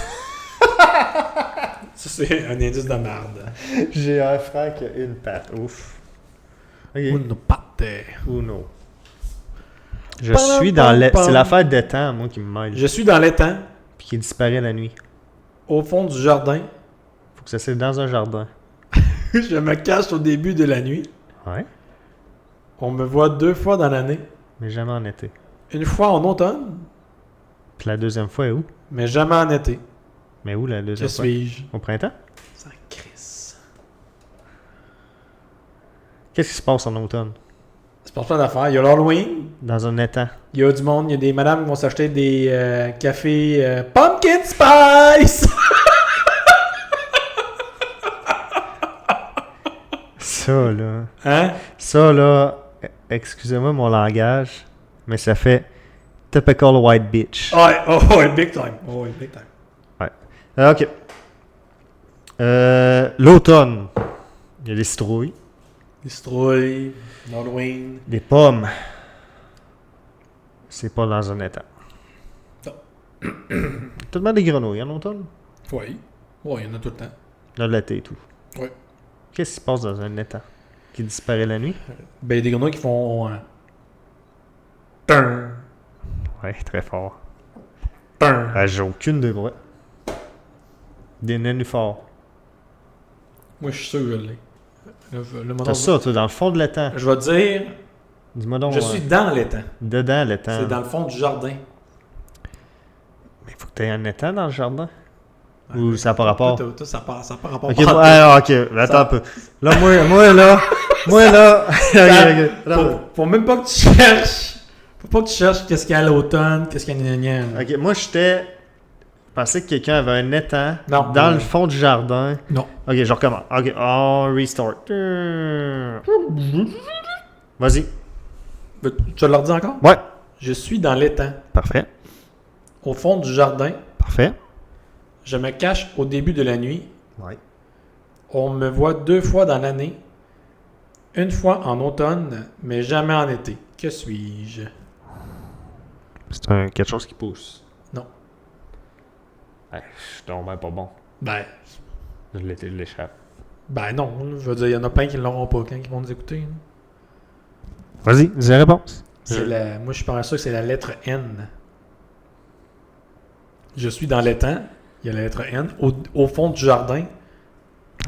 Ça, c'est un indice de merde. J'ai un frère qui a une patte. Ouf. Ok. Une patte. Uno. Je suis dans l'étang. C'est l'affaire d'étang, moi, qui me mêle. Je suis dans l'étang, Puis qui disparaît la nuit. au fond du jardin. Faut que ça soit dans un jardin. Je me cache au début de la nuit. Ouais. On me voit 2 fois dans l'année. Mais jamais en été. Une fois en automne, Puis la deuxième fois est où? mais jamais en été. Mais où la Que deuxième fois? suis-je? Au printemps? Sans crisse. Qu'est-ce qui se passe en automne? C'est pas plein d'affaires. Il y a l'Halloween. Dans un étang. Il y a du monde. Il y a des madames qui vont s'acheter des cafés Pumpkin Spice. Ça, là. Hein? Ça, là, excusez-moi mon langage, mais ça fait typical white bitch. Ouais, big time. Oh, ouais, big time. Ok. L'automne. Il y a des citrouilles. Les citrouilles, l'Halloween. Des pommes. C'est pas dans un étang. Non. Tout le monde des grenouilles en automne. Oui. Ouais, il y en a tout le temps. Dans l'été et tout. Oui. Qu'est-ce qui se passe dans un étang? Qui disparaît la nuit? Ben, il y a des grenouilles qui font. Tum, Ouais, très fort. tum. J'ai aucune de vrai. Des nénuphars. Moi, je suis sûr, je l'ai. T'as ça, toi, dans le fond de l'étang. Je vais te dire, Dis-moi donc. je suis dans l'étang. Dedans l'étang. C'est dans le fond du jardin. Mais il faut que tu aies un étang dans le jardin. Ou ça n'a pas rapport? Tout, ça n'a pas rapport. Ok, ok, attends un peu. Là, moi là. Faut même pas que tu cherches. Faut pas que tu cherches qu'est-ce qu'il y a à l'automne, qu'est-ce qu'il y a à gna. Ok, moi Je pensais que quelqu'un avait un étang Non. dans le fond du jardin. Non. Ok, je recommence. Ok, on restart. Vas-y. Tu te le redis encore? Ouais. Je suis dans l'étang, Parfait. au fond du jardin. Parfait. Je me cache au début de la nuit. Ouais. On me voit 2 fois dans l'année. Une fois en automne, mais jamais en été. Que suis-je? C'est quelque chose qui pousse. Non. Je suis tombé pas bon. Ben Je l'échappe. non. Je veux dire, il y en a plein qui ne l'auront pas quand ils vont nous écouter. Là. Vas-y, dis la réponse. Moi, je suis pas sûr que c'est la lettre N. Je suis dans l'étang. Il y a la lettre N. Au fond du jardin.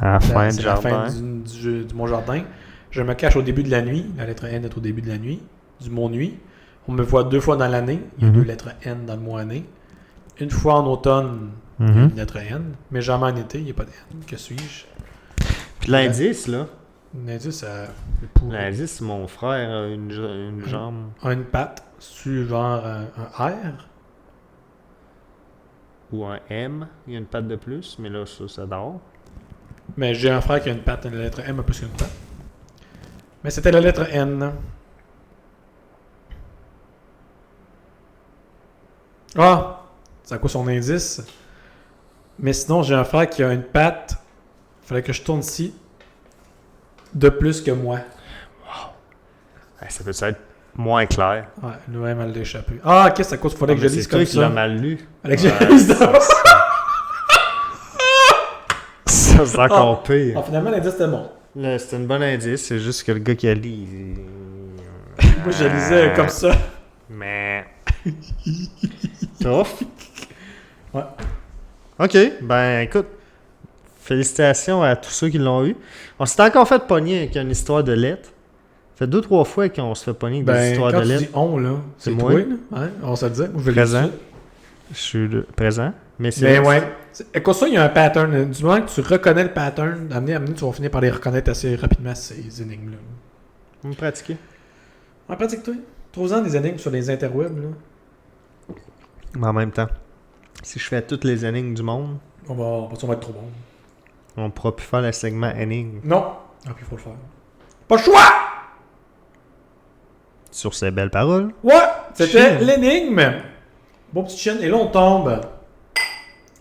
À la fin C'est du la jardin. fin de mon jardin. Je me cache au début de la nuit. La lettre N est au début de la nuit. Du mot nuit. On me voit 2 fois dans l'année. Il y a 2 lettres N dans le mot année. Une fois en automne, il y a une lettre N. Mais jamais en été, il n'y a pas de N. Que suis-je? Puis l'indice, là. L'indice, c'est pour L'indice, c'est mon frère a une jambe. une patte. C'est genre un R. Ou un M. Il y a une patte de plus, mais là, ça dort. Mais j'ai un frère qui a une patte. La lettre M a plus qu'une patte. Mais c'était la lettre N. Ah! C'est à quoi son indice? Mais sinon, j'ai un frère qui a une patte. Fallait que je tourne ici. de plus que moi. Ça peut être moins clair. Ouais, nous elle mal échappé. Ah, qu'est-ce que fallait que je lise comme C'est toi qui l'as ça? mal lu. Fallait que je lise ça. Ça, c'est encore pire. Ah, finalement, l'indice était bon. Là, c'est un bon indice, c'est juste que le gars qui a lu... Moi, je lisais comme ça. Mais... Tough. Ouais. OK, ben écoute, félicitations à tous ceux qui l'ont eu. On s'est encore fait pogner avec une histoire de lettres. Ça fait 2-3 fois qu'on se fait pogner avec des histoires quand de tu lettres. dis on, là, c'est moi. toi, là. Ouais, on se le dit. Moi, je vais le Présent. dire. Je suis présent. Mais c'est Mais ouais. Écoute, ça, il y a un pattern. Du moment que tu reconnais le pattern, amener, tu vas finir par les reconnaître assez rapidement, ces énigmes-là. Vous me pratiquez. En pratique, toi. Trouve-en des énigmes sur les interwebs, là. Mais en même temps, si je fais toutes les énigmes du monde, On va être trop bon. on ne pourra plus faire le segment énigme. Non. Ah, puis il faut le faire. Pas le choix! Sur ces belles paroles. Ouais! C'était Chine. l'énigme. Bon petit chien. Et là, on tombe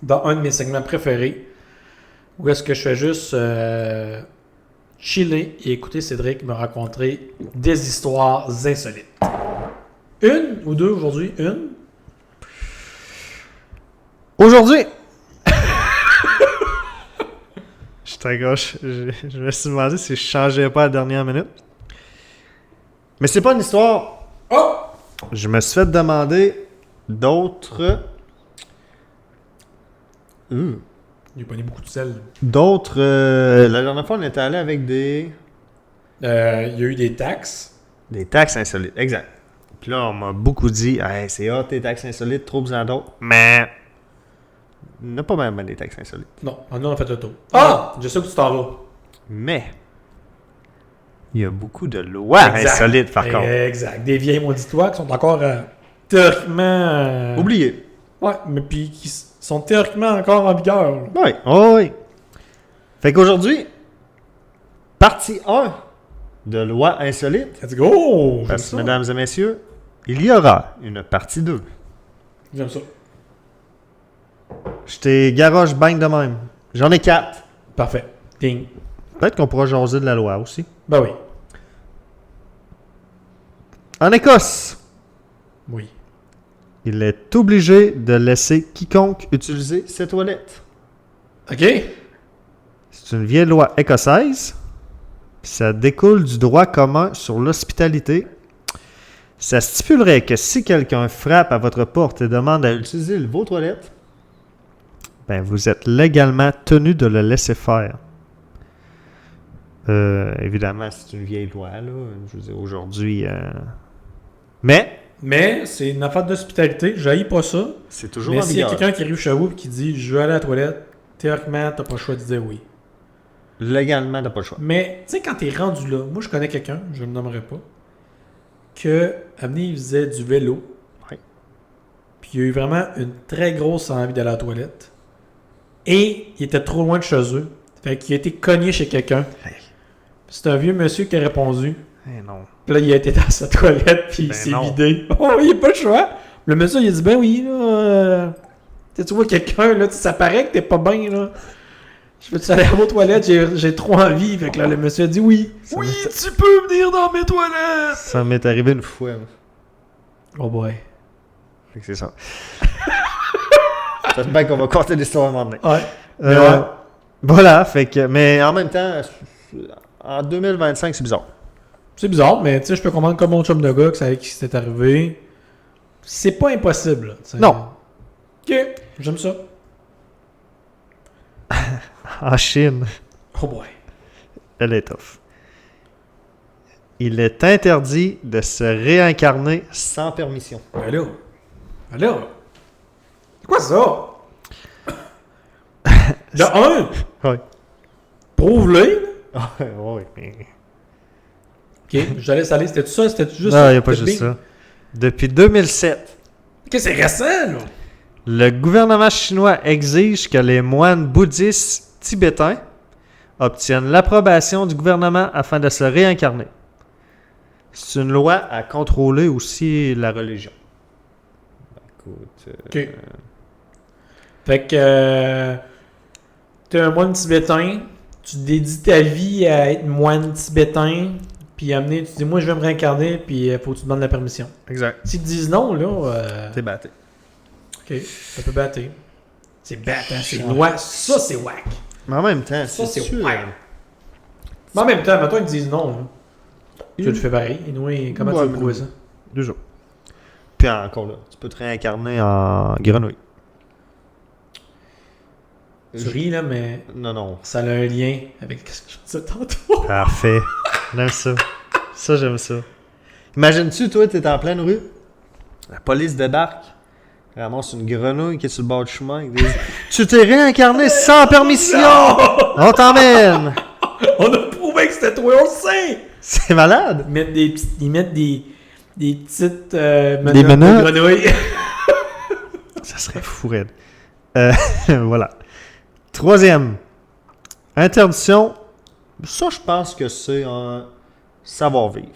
dans un de mes segments préférés. Où est-ce que je fais juste chiller et écouter Cédric me raconter des histoires insolites. Une ou deux aujourd'hui? Une? Aujourd'hui! J'étais à gauche. Je me suis demandé si je changeais pas à la dernière minute. Mais c'est pas une histoire. Oh! Je me suis fait demander d'autres. Il a pas beaucoup de sel. D'autres. La dernière fois, on était allé avec des. Il y a eu des taxes. Des taxes insolites. Exact. Puis là, on m'a beaucoup dit hey, c'est hot, tes taxes insolites, trop besoin d'autres. Mais. Il n'y a pas même des taxes insolites. Non, on a fait le tour. Ah! Je sais où tu t'en vas. Mais. Il y a beaucoup de lois insolites, par contre. Exact. Des vieilles mauditoires qui sont encore théoriquement. Oublié. Ouais, mais puis qui sont théoriquement encore en vigueur. Oui, oui. Fait qu'aujourd'hui, partie 1 de lois insolites. Let's go! J'aime Parce que, ça. mesdames et messieurs, il y aura une partie 2. J'aime ça. Je t'ai garoche bang de même. J'en ai 4. Parfait. Ding. Peut-être qu'on pourra jaser de la loi aussi. Ben oui. En Écosse, Oui. il est obligé de laisser quiconque utiliser ses toilettes. OK? C'est une vieille loi écossaise. Puis ça découle du droit commun sur l'hospitalité. Ça stipulerait que si quelqu'un frappe à votre porte et demande à utiliser vos toilettes, ben vous êtes légalement tenu de le laisser faire. Évidemment, c'est une vieille loi, là. Je veux dire, aujourd'hui... Mais c'est une affaire d'hospitalité. J'haïs pas ça. c'est toujours Mais en s'il y a vigueur. quelqu'un qui arrive chez vous et qui dit je veux aller à la toilette, théoriquement, t'as pas le choix de dire oui. Légalement, t'as pas le choix. Mais, tu sais, quand t'es rendu là, moi je connais quelqu'un, je ne le nommerai pas, que, amené, il faisait du vélo. Ouais. Puis il a eu vraiment une très grosse envie d'aller à la toilette. Et il était trop loin de chez eux. Fait qu'il a été cogné chez quelqu'un. Hey. C'est un vieux monsieur qui a répondu. Eh non. Puis là, il a été dans sa toilette, puis il Ben s'est non. vidé. Oh, il n'y a pas le choix. Le monsieur, il a dit, ben oui, là. Tu vois quelqu'un, là, ça paraît que t'es pas bien, là. Je veux-tu aller à vos toilettes? J'ai trop envie. Fait que là, le monsieur a dit oui. Ça Oui, m'est- tu peux venir dans mes toilettes. Ça m'est arrivé une fois. Moi. Oh boy. Fait que c'est ça. J'espère qu'on va compter l'histoire un moment donné. Ouais. Euh, Voilà, fait que... Mais en même temps, en 2025, c'est bizarre. C'est bizarre, mais tu sais, je peux comprendre comme mon chum de gars que ça avec qui c'était arrivé. C'est pas impossible. Là, t'sais. Non. Ok, j'aime ça. En Chine, Oh boy. elle est tough. Il est interdit de se réincarner sans permission. Ben là. Ben là. C'est quoi ça? De un, Oui. prouve-le. Oui, mais... Ok, je te laisse aller. C'était tout ça? C'était juste Non, ça? il n'y a pas C'était juste bing? ça. Depuis 2007, Ok, c'est récent, là. le gouvernement chinois exige que les moines bouddhistes tibétains obtiennent l'approbation du gouvernement afin de se réincarner. C'est une loi à contrôler aussi la religion. Écoute, Ok. Fait que t'es un moine tibétain, tu dédies ta vie à être moine tibétain, puis amener, tu dis, moi, je vais me réincarner, puis faut que tu demandes la permission. Exact. S'ils te disent non, là... T'es battu. OK, ça peut battre. C'est battant, c'est une loi. Ça, c'est whack. Mais en même temps, Ça, c'est sûr. whack. Mais en même temps, maintenant, ils te disent non. Là. Tu le fais pareil. Et nous, comment tu veux prouver ça? 2 jours. Puis encore là, tu peux te réincarner en grenouille. Tu ris, là, mais Non. ça a un lien avec ce que je disais tantôt. Parfait. J'aime ça. Ça, j'aime ça. Imagine-tu, toi, t'es en pleine rue, la police débarque, ramasse une grenouille qui est sur le bord du chemin, et dit tu t'es réincarné sans permission! On t'emmène! On a prouvé que c'était toi, on le sait! C'est malade! Ils mettent des petites Des menottes menottes? de grenouille. Ça serait fou, raide. Voilà. 3e. Interdiction. Ça, je pense que c'est un savoir-vivre.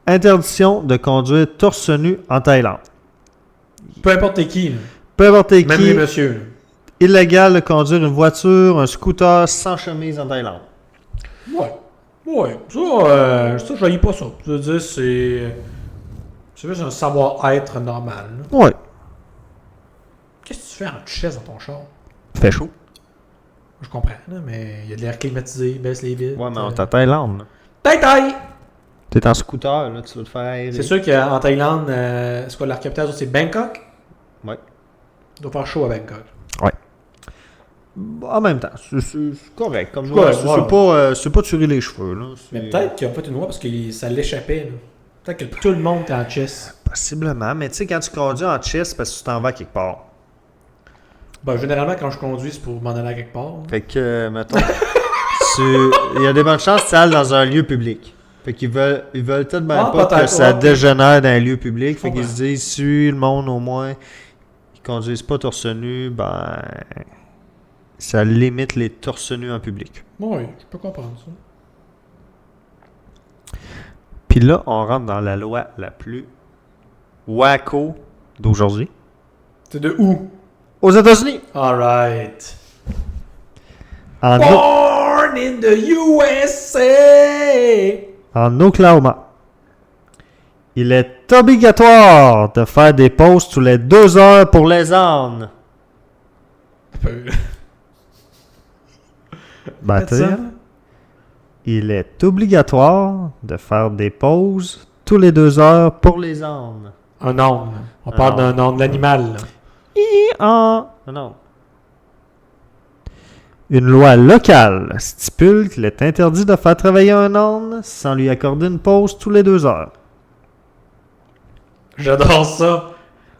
Interdiction de conduire torse nu en Thaïlande. Peu importe qui, là. Peu importe Même qui. les messieurs. Là. Illégal de conduire une voiture, un scooter sans chemise en Thaïlande. Ouais. Ça, je n'haïs pas ça. Je veux dire, c'est juste un savoir-être normal. Là. Ouais. Qu'est-ce que tu fais en chess dans ton char? Fait chaud. Je comprends, là, mais il y a de l'air climatisé, baisse les vitres. Ouais, mais on est en Thaïlande. Là. Taï! T'es en scooter, là, tu vas te faire aérer. C'est sûr qu'en Thaïlande, c'est quoi, la capitale, c'est Bangkok? Ouais. Il doit faire chaud à Bangkok. En même temps, c'est correct. Comme Ouais, c'est pas tirer les cheveux. Là. Mais peut-être qu'ils ont fait une loi parce que ça l'échappait. Là. Peut-être que tout le monde est en chess. Possiblement, mais tu sais, quand tu conduis en chess, c'est parce que tu t'en vas quelque part. Ben, généralement, quand je conduis, c'est pour m'en aller à quelque part. Fait que, mettons, il y a des bonnes chances que tu ailles dans un lieu public. Fait qu'ils veulent tellement pas que ça dégénère dans un lieu public. Fait qu'ils se disent, si le monde, au moins, ils conduisent pas torse nu, ben... Ça limite les torse nus en public. Oui, je peux comprendre ça. Puis là, on rentre dans la loi la plus wacko d'aujourd'hui. C'est de où? Aux États-Unis! Alright. En Born in the USA! En Oklahoma. Il est obligatoire de faire des pauses tous les 2 heures pour les ânes. Il est obligatoire de faire des pauses tous les 2 heures pour les ânes. Un âne. On parle d'un âne, l'animal. Non. Une loi locale stipule qu'il est interdit de faire travailler un âne sans lui accorder une pause tous les 2 heures. J'adore ça.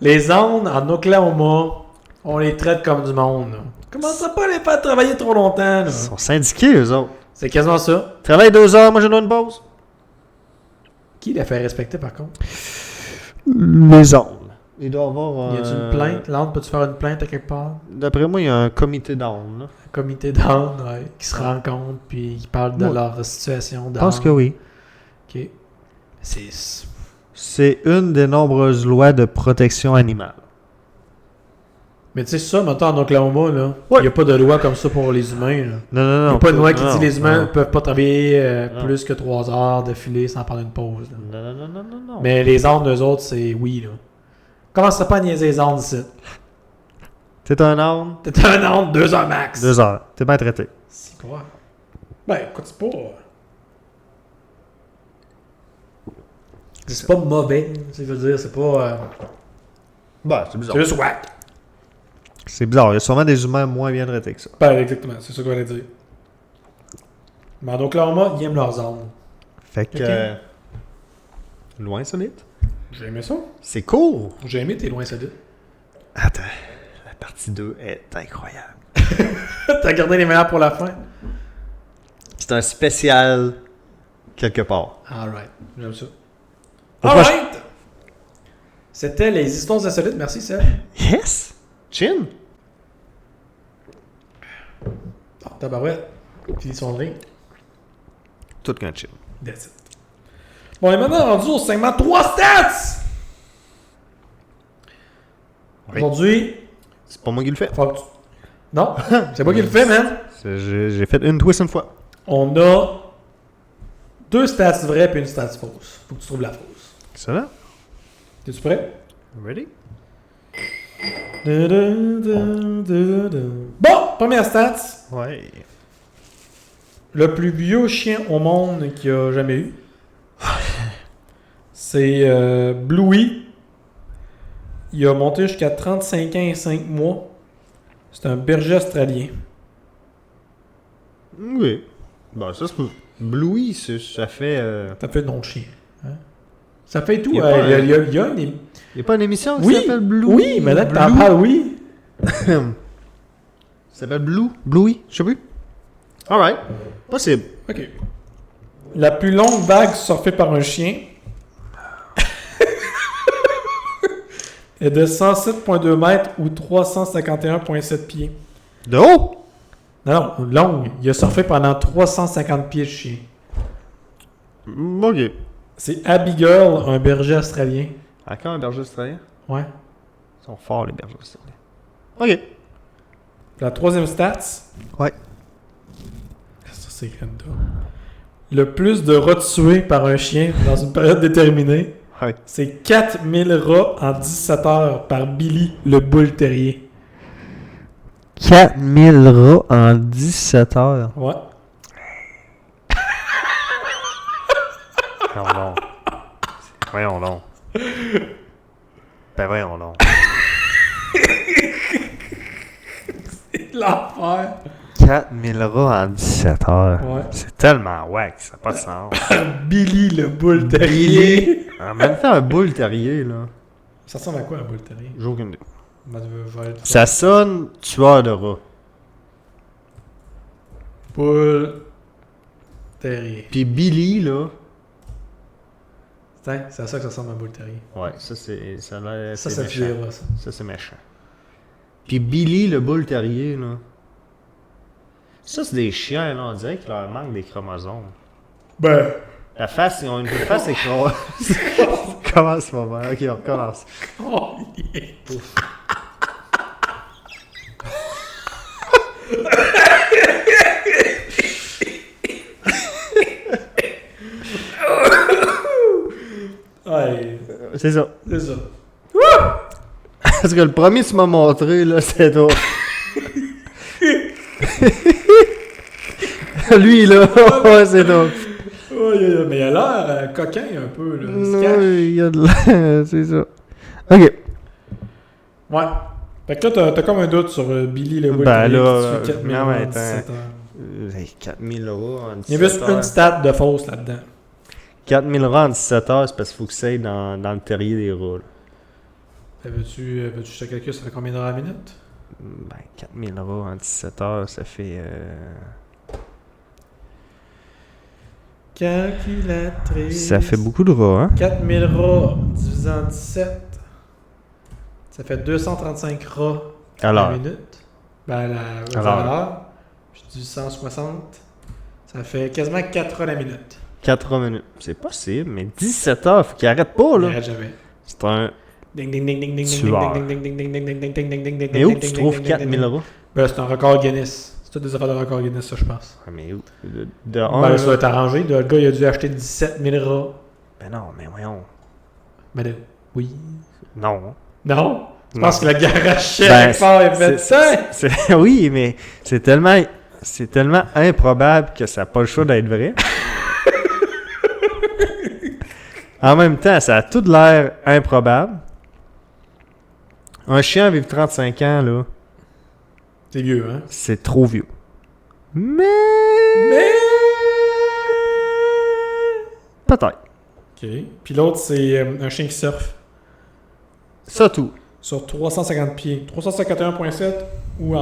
Les ânes en Oklahoma, on les traite comme du monde. Là. Comment ça pas les faire travailler trop longtemps? Là? Ils sont syndiqués, eux autres. C'est quasiment ça. Travaille 2 heures, moi je donne une pause. Qui l'a fait respecter par contre? Les ânes. Il doit y avoir Y a-t-il une plainte? L'âne, peux-tu faire une plainte à quelque part? D'après moi, il y a un comité d'ânes. Un comité d'ânes, ouais, qui se rencontre puis qui parle de leur situation d'âne. Je pense que oui. Ok. C'est une des nombreuses lois de protection animale. Mais tu sais, ça, maintenant en Oklahoma, là, il n'y a pas de loi comme ça pour les humains. Là. Non. Il n'y a pas de loi qui dit que les humains ne peuvent pas travailler plus que 3 heures d'affilée sans prendre une pause. Là. Non. Mais les ânes, eux autres, c'est oui. Là. Commence pas à niaiser les ânes ici. T'es un âne? T'es un âne, 2 heures max. 2 heures. T'es bien traité. C'est quoi? Ben, écoute, c'est pas... C'est pas mauvais, tu veux dire, c'est pas... Ben, c'est bizarre. C'est juste whack. C'est bizarre. Il y a sûrement des humains moins bien traités que ça. Ben, exactement, c'est ça qu'on allait dire. Mais en Oklahoma, ils aiment leurs ânes. Fait que... Loin solide. J'ai aimé ça. C'est cool. J'ai aimé tes loin solides. Attends. La partie 2 est incroyable. T'as gardé les meilleurs pour la fin. C'est un spécial quelque part. Alright, j'aime ça. Alright! C'était les histoires insolites, merci Seb. Yes! Chin! Oh, tabarouette. Fini son drink. Tout qu'un chin. That's it. Bon, on est maintenant rendu au segment 3 stats! Oui. Aujourd'hui, C'est pas moi qui le fais. faut que Non, c'est moi qui le fais, man. J'ai fait une twist une fois. On a 2 stats vraies puis une stats fausse. Faut que tu trouves la fausse. Excellent. Es-tu prêt? Ready? Bon, première stats. Ouais. Le plus vieux chien au monde qu'il y a jamais eu. C'est Bluey. Il a monté jusqu'à 35 ans et 5 mois. C'est un berger australien. Oui. Bon, ça, c'est... Bluey, ça fait... Ça fait nom de chien. Hein? Ça fait tout. Il y a Il pas y a une... Il n'y a pas une émission qui Oui, s'appelle Bluey? oui, mais là, t'en Blue? parles, oui. Ça s'appelle Bluey? Je sais plus. Alright. Possible. OK. La plus longue vague surfée par un chien est de 107,2 mètres ou 351,7 pieds. De haut? Non, non, longue. Il a surfé pendant 350 pieds de chien. OK. C'est Abigail, un berger australien. Encore un berger australien? Ouais. Ils sont forts, les bergers australiens. OK. La troisième stats. Ouais. Ça, c'est random. Le plus de rats tués par un chien dans une période déterminée, Ouais. c'est 4000 rats en 17 heures par Billy, le bull terrier. 4000 rats en 17 heures. Ouais. Voyons donc. Voyons donc. Ben voyons donc. L'enfer. 4000 rats en 17 heures. Ouais. C'est tellement wack, ça n'a pas de sens. Billy, le bull terrier. En même temps, un bull terrier, là. Ça ressemble à quoi, un bull terrier? J'ai aucune idée. Ben, je vais être- Ça sonne tueur de rats. Bull terrier. Puis Billy, là. Tiens, c'est à ça que ça ressemble à un bull terrier. Ouais, ça c'est. Ça, là, Ça, c'est ça méchant. te dira, ça. Ça, c'est méchant. Puis Billy, le bull terrier, là. Ça, c'est des chiens, là. On dirait qu'il leur manque des chromosomes. Ben. La face, ils ont une face écrasée. Commence pas mal. Ok, on recommence. Oh, yeah. Ouais, C'est ça. c'est ça. Parce que le premier que tu m'as montré, là, c'est toi. Lui, là, ouais, c'est toi. Ouais, mais il a l'air coquin un peu, là. Il se Non, cache. il y a de l'air, c'est ça. Ok. Ouais. Fait que là, t'as comme un doute sur Billy le bull Ben terrier là, qui tue 4000 non, en mais 17 heures. 4000 euros en 17 Il y a juste une stat de fausse là-dedans. 4000 euros en 17 heures, c'est parce qu'il faut que ça aille dans le terrier des rats. là. Veux-tu que je te calcule, ça fait combien d'heures à la minute? Ben, 4000 euros en 17 heures, ça fait... Calculatrice. Ça fait beaucoup de rats, hein? 4000 rats divisé en 17. Ça fait 235 rats à Alors, la minute. Ben, à Alors. l'heure. Puis du 160. Ça fait quasiment 4 rats la minute. 4 minutes. C'est possible, mais 17 heures, faut qu'il arrête pas, là. Arrête jamais. C'est un... Ding ding ding ding ding ding Tueur. ding ding ding ding ding ding ding ding ding ding ding Mais où ding tu ding trouves ding 4000 ding. euros? Ben, c'est un record Guinness. C'est tout des affaires de record Guinness, ça, je pense. Ah, mais où? De Ben, un, ça va être arrangé. Le gars, il a dû acheter 17 000 rats. Ben non, mais voyons. Ben, oui. Non. Non? Tu Non. penses que le garage Ben, fort est fait ça? Oui, mais c'est tellement improbable que ça n'a pas le choix d'être vrai. En même temps, ça a tout l'air improbable. Un chien vivre 35 ans, là, C'est vieux, hein? c'est trop vieux. Mais... Mais... Peut-être. OK. Puis l'autre, c'est un chien qui surfe Ça tout. sur 350 pieds. 351,7 ou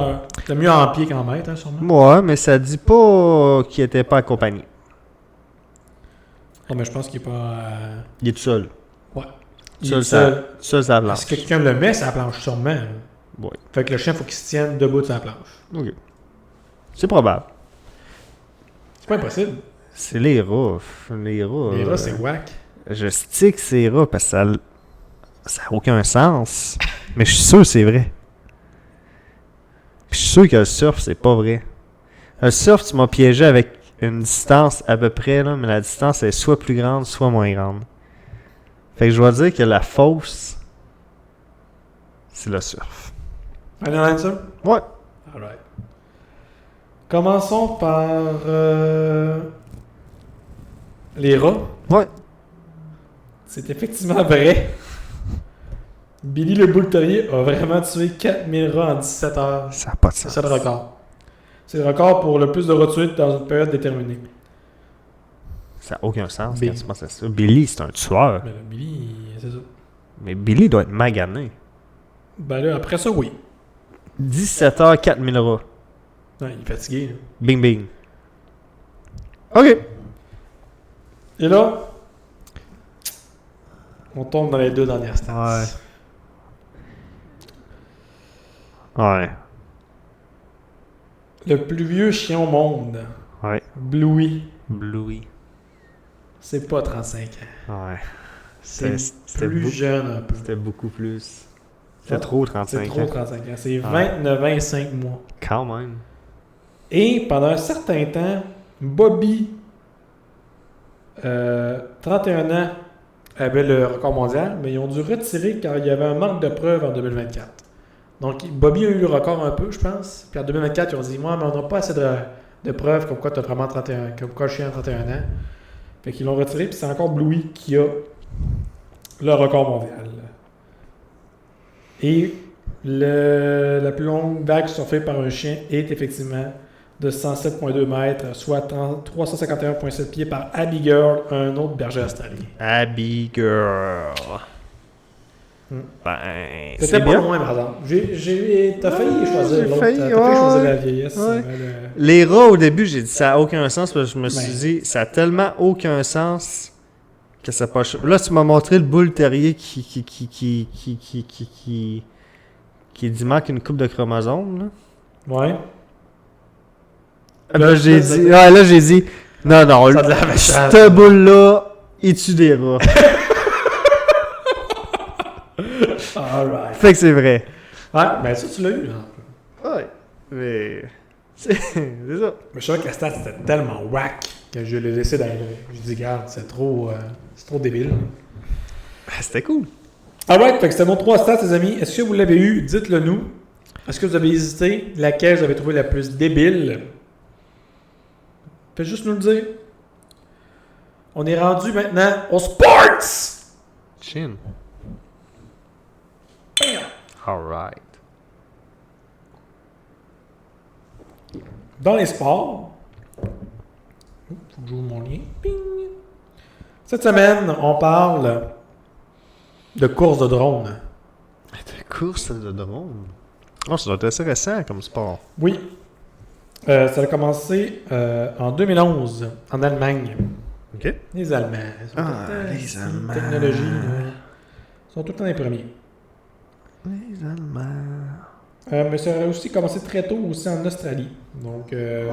c'est mieux en pieds qu'en mètres, hein, sûrement. Ouais, mais ça dit pas qu'il était pas accompagné. Oh, mais je pense qu'il est pas... Il est tout seul. Ouais. Seul, ça lance. Si quelqu'un le met sur la planche, sûrement. Ouais. Fait que le chien, faut qu'il se tienne debout de sa planche. Ok. C'est probable. C'est pas impossible. C'est les rats. Les rats. Les rats, c'est whack. Je stick ces rats parce que ça n'a aucun sens. Mais je suis sûr que c'est vrai. Puis je suis sûr que le surf, c'est pas vrai. Le surf, tu m'as piégé avec une distance à peu près, là, mais la distance est soit plus grande, soit moins grande. Fait que je dois dire que la fosse, c'est le surf. Final answer? Ouais. Alright. Commençons par les rats. Ouais. C'est effectivement vrai. Billy le boule terrier a vraiment tué 4000 rats en 17 heures. Ça n'a pas de C'est sens. ça le record. C'est le record pour le plus de rats tués dans une période déterminée. Ça n'a aucun sens Billy. quand tu penses à ça. Billy, c'est un tueur. Mais là, Billy, c'est ça. Mais Billy doit être magané. Ben là, après ça, oui. 17h, 4000 rats. Non, il est fatigué. Là. Bing bing. OK. Et là, on tombe dans les deux dernières stats. Ouais. Le plus vieux chien au monde, Ouais. Bluey, Bluey. c'est pas 35 ans. Ouais. C'est C'était plus jeune un peu. C'était beaucoup plus. C'était Ouais. trop C'est 35 trop ans. 35 ans. C'est 29 ans et 5 mois. Quand même. Et pendant un certain temps, Bobby, 31 ans, avait le record mondial, mais ils ont dû retirer car il y avait un manque de preuves en 2024. Donc, Bobby a eu le record un peu, je pense. Puis en 2024, ils ont dit, moi, mais on n'a pas assez de preuves comme quoi tu as vraiment 31, comme quoi le chien a 31 ans. Fait qu'ils l'ont retiré, puis c'est encore Bluey qui a le record mondial. Et la plus longue vague surfée par un chien est effectivement de 107,2 mètres, soit 351,7 pieds par Abby Girl, un autre berger australien. Abby Girl. Hmm. Ben, C'était c'est pas bien. loin, par exemple. T'as failli choisir j'ai l'autre. failli, T'as failli ouais, choisir ouais. la vieillesse. Ouais. Les rats, au début, j'ai dit ça n'a aucun sens parce que je me suis Ben. dit ça a tellement aucun sens que ça pas. Là, tu m'as montré le bull terrier qui dit manque une coupe de chromosomes. Là, Ouais. là j'ai dit. Ouais, là, j'ai dit. Non, non, Ça a de la méchante. ce boule-là, il tue des rats. Alright. Fait que c'est vrai. Ouais, ben ça, tu l'as eu, là. Ouais. Mais. C'est ça. Mais je savais que la stat c'était tellement whack que je l'ai laissé dans le. Je dis, regarde, c'est trop débile. Ben, c'était cool. Alright, fait que c'était nos 3 stats, les amis. Est-ce que vous l'avez eu? Dites-le nous. Est-ce que vous avez hésité? Laquelle vous avez trouvé la plus débile? Faites juste nous le dire. On est rendu maintenant au sports! Chin. Alright. Dans les sports, faut que j'ouvre mon lien. Ping. Cette semaine, on parle de course de drone. De course de drone. Oh, ça doit être assez récent comme sport. Oui. Ça a commencé en 2011 en Allemagne. Ok. Les Allemands. Ils sont tout le temps, les Allemands. Technologie, là. Ils sont tout le temps les premiers. Les Allemands. Mais ça a aussi commencé très tôt aussi en Australie. Donc,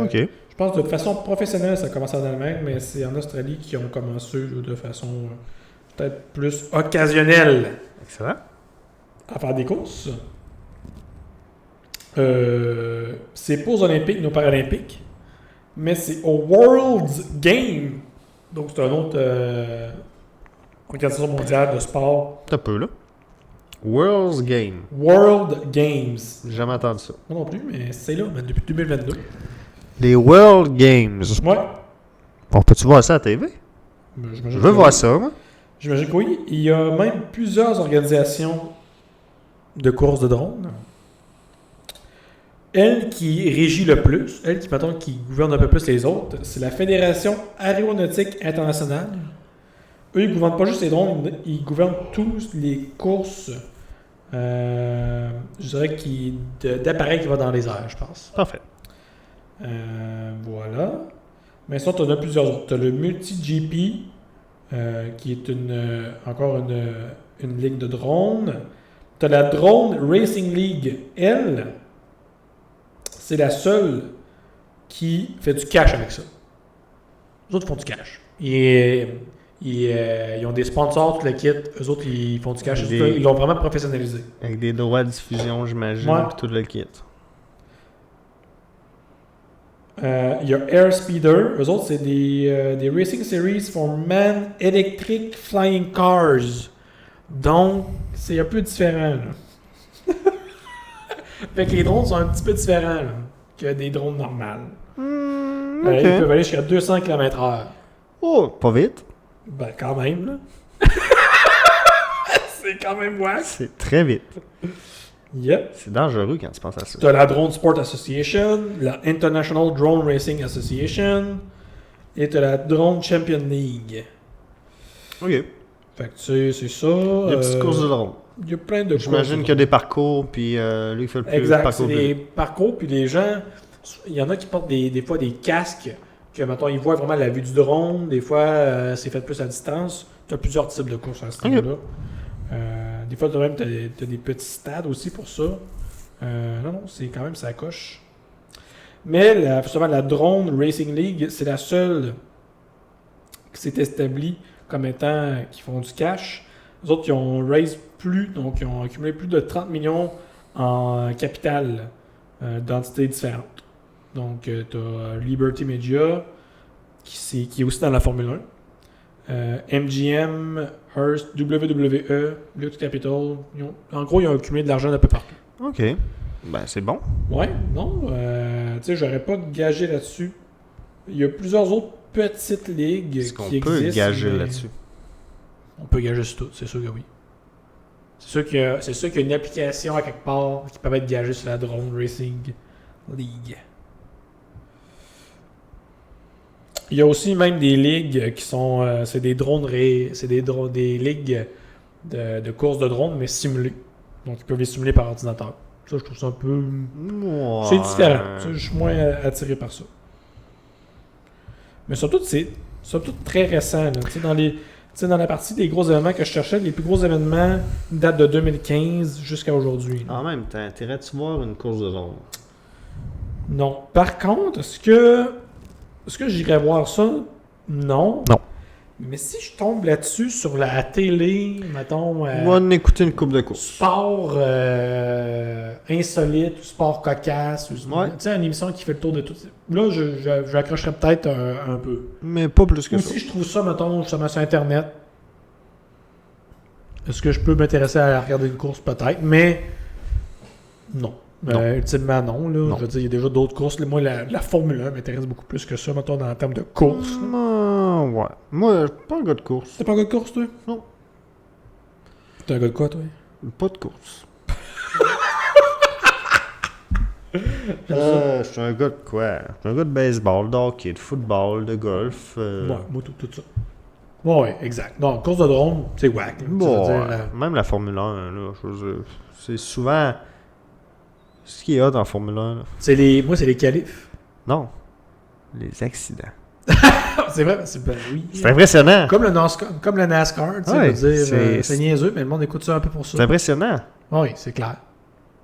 Ok. je pense que de façon professionnelle, ça a commencé en Allemagne, mais c'est en Australie qu'ils ont commencé là, de façon peut-être plus occasionnelle Excellent. à faire des courses. C'est pas aux Olympiques ni aux Paralympiques, mais c'est au World's Game. Donc, c'est une autre organisation mondiale de sport. T'as peu, là. World's Game. World Games. J'ai jamais entendu ça. Moi non plus, mais c'est là, mais depuis 2022. Les World Games. Ouais. On peut-tu voir ça à la TV? Je veux voir ça, moi. J'imagine que oui. Il y a même plusieurs organisations de courses de drones. Elle qui régit le plus, elle qui, mettons, qui gouverne un peu plus les autres, c'est la Fédération Aéronautique Internationale. Eux, ils ne gouvernent pas juste les drones, ils gouvernent tous les courses, je dirais, d'appareils qui vont dans les airs, je pense. Parfait. Voilà. Mais ça, tu en as plusieurs autres. Tu as le Multi-GP, qui est encore une ligue de drones. Tu as la Drone Racing League, elle, c'est la seule qui fait du cash avec ça. Les autres font du cash. Ils ont des sponsors, tout le kit. Eux autres, ils font du cash. Ils l'ont vraiment professionnalisé. Avec des droits de diffusion, j'imagine, Ouais. puis tout le kit. Il y a Airspeeder. Eux autres, c'est des Racing Series for Man Electric Flying Cars. Donc, c'est un peu différent. Là. Fait que les drones sont un petit peu différents là, que des drones normales. Ok. Ils peuvent aller jusqu'à 200 km/h. Oh, pas vite. Ben, quand même, là. C'est quand même wack. C'est très vite. Yep. C'est dangereux quand tu penses à ça. T'as la Drone Sport Association, la International Drone Racing Association, et t'as la Drone Champion League. Ok. Fait que tu sais, c'est ça. Des petites courses de drone. Il y a plein de J'imagine courses. qu'il y a des parcours, puis lui, il fait le plus Exact, parcours. c'est des parcours, puis les gens, il y en a qui portent des fois des casques, que mettons, ils voient vraiment la vue du drone, des fois, c'est fait plus à distance. Tu as plusieurs types de courses à ce niveau-là. Des fois, même, tu as des petits stades aussi pour ça. Non, c'est quand même ça coche. Mais justement, la Drone Racing League, c'est la seule qui s'est établie comme étant qui font du cash. Les autres, ils ont raise plus, donc ils ont accumulé plus de 30 millions en capital d'entités différentes. Donc, tu as Liberty Media, qui est aussi dans la Formule 1. MGM, Hearst, WWE, Lux Capital. En gros, ils ont accumulé de l'argent d'un peu partout. Ok. Ben, c'est bon. Ouais, non. Tu sais, j'aurais pas gagé là-dessus. Il y a plusieurs autres petites ligues Est-ce qu'on qui existent. peut gager mais là-dessus? On peut gager sur tout, c'est sûr que oui. C'est sûr qu'il y a une application à quelque part qui peut être gagée sur la Drone Racing League. Il y a aussi même des ligues qui sont... c'est des drones... des ligues de courses de drones, mais simulées. Donc, ils peuvent les simuler par ordinateur. Ça, je trouve ça un peu... Ouais. C'est différent. Ça, je suis moins attiré par ça. Mais surtout, c'est très récent. Là. Dans la partie des gros événements que je cherchais, les plus gros événements datent de 2015 jusqu'à aujourd'hui. En même temps, t'irais-tu voir une course de drone? Non. Par contre, est-ce que j'irais voir ça? Non. Non. Mais si je tombe là-dessus sur la télé, mettons... On va en écouter une coupe de course. sport insolite ou sport cocasse, ou Ouais. tu sais, une émission qui fait le tour de tout. Là, je accrocherais peut-être un peu. Mais pas plus que Ou ça. si je trouve ça, mettons, justement sur Internet, est-ce que je peux m'intéresser à regarder une course? Peut-être, mais non. Non. Ultimement, non. Là. Non. Je veux dire, il y a déjà d'autres courses. Moi, la Formule 1 m'intéresse beaucoup plus que ça, mettons, en termes de course. Ouais. Moi, je suis pas un gars de course. T'es pas un gars de course, toi? Non. T'es un gars de quoi, toi? Pas de course. Je suis un gars de quoi? Je suis un gars de baseball, de hockey, de football, de golf. Ouais, moi, tout ça. Ouais, exact. Non, course de drone, c'est whack. Là. Tu veux dire, Même la Formule 1, là, je veux dire, c'est souvent ce qui est hot en Formule 1. Là. moi, c'est les qualifs. Non, les accidents. C'est vrai, oui. C'est impressionnant. Comme le NASCAR, tu sais, Ouais, je veux dire, c'est c'est niaiseux, mais le monde écoute ça un peu pour ça. C'est impressionnant. Oui, c'est clair.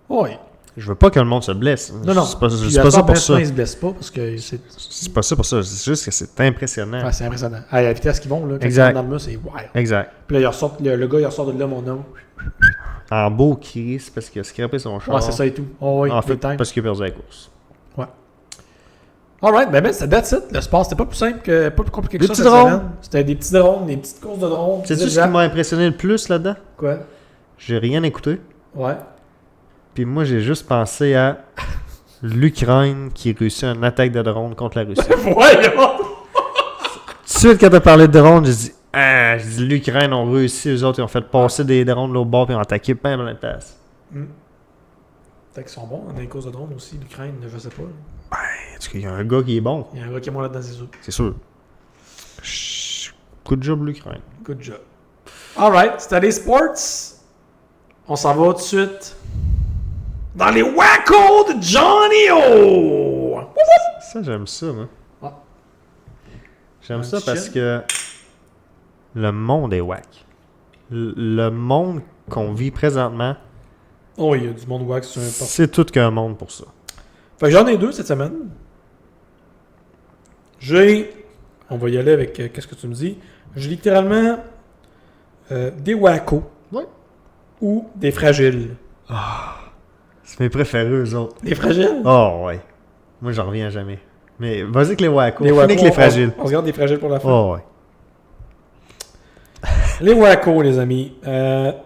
Oui. Je veux pas que le monde se blesse. Non. C'est pas, Puis c'est pas ça pour ça. Ils se blessent pas parce que c'est... C'est pas ça pour ça. C'est juste que c'est impressionnant. Ouais, c'est impressionnant. À la vitesse qu'ils vont, là, quand Exact. ils vont dans le mur, c'est wild. Exact. Puis là, le gars, il ressort de là, mon nom. En beau cri, c'est parce qu'il a scrapé son char. Ouais, c'est ça et tout. Oh, oui, En fait, le time. parce qu'il a perdu la course. Alright, ben c'est that's it. Le sport, c'était pas plus simple que, pas plus compliqué que Des ça petits cette drones. semaine. C'était des petits drones, des petites courses de drones. Sais-tu ce qui m'a impressionné le plus là-dedans? Quoi? J'ai rien écouté. Ouais. Puis moi, j'ai juste pensé à l'Ukraine qui réussit une attaque de drone contre la Russie. Voyons! Tout de suite, quand t'as parlé de drone, j'ai dit l'Ukraine ont réussi, eux autres, ils ont fait passer des drones de l'autre bord puis ils ont attaqué plein de place. Peut-être qu'ils sont bons dans les courses de drones aussi, l'Ukraine, je sais pas. Parce qu'il y a un gars qui est bon, Il y a un gars qui est bon là-dedans, c'est sûr. c'est sûr. Good job, l'Ukraine. Good job. Alright, c'était les sports. On s'en va tout de suite dans les wackos de Johnny O! Ça, j'aime ça, moi. Ah. J'aime Un ça petit parce chill. que le monde est whack. Le monde qu'on vit présentement, Oh, il y a du monde wack sur un porte. c'est tout qu'un monde pour ça. Fait que j'en ai deux cette semaine. On va y aller avec qu'est-ce que tu me dis. J'ai littéralement des wackos. Ouais. Ou des fragiles. C'est mes préférés, eux autres. Des fragiles? Oh, ouais. Moi, j'en reviens jamais. Mais vas-y avec les wacko. Les Finis avec les fragiles. On se garde des fragiles pour la fin. Oh, ouais. Les wacko, les amis.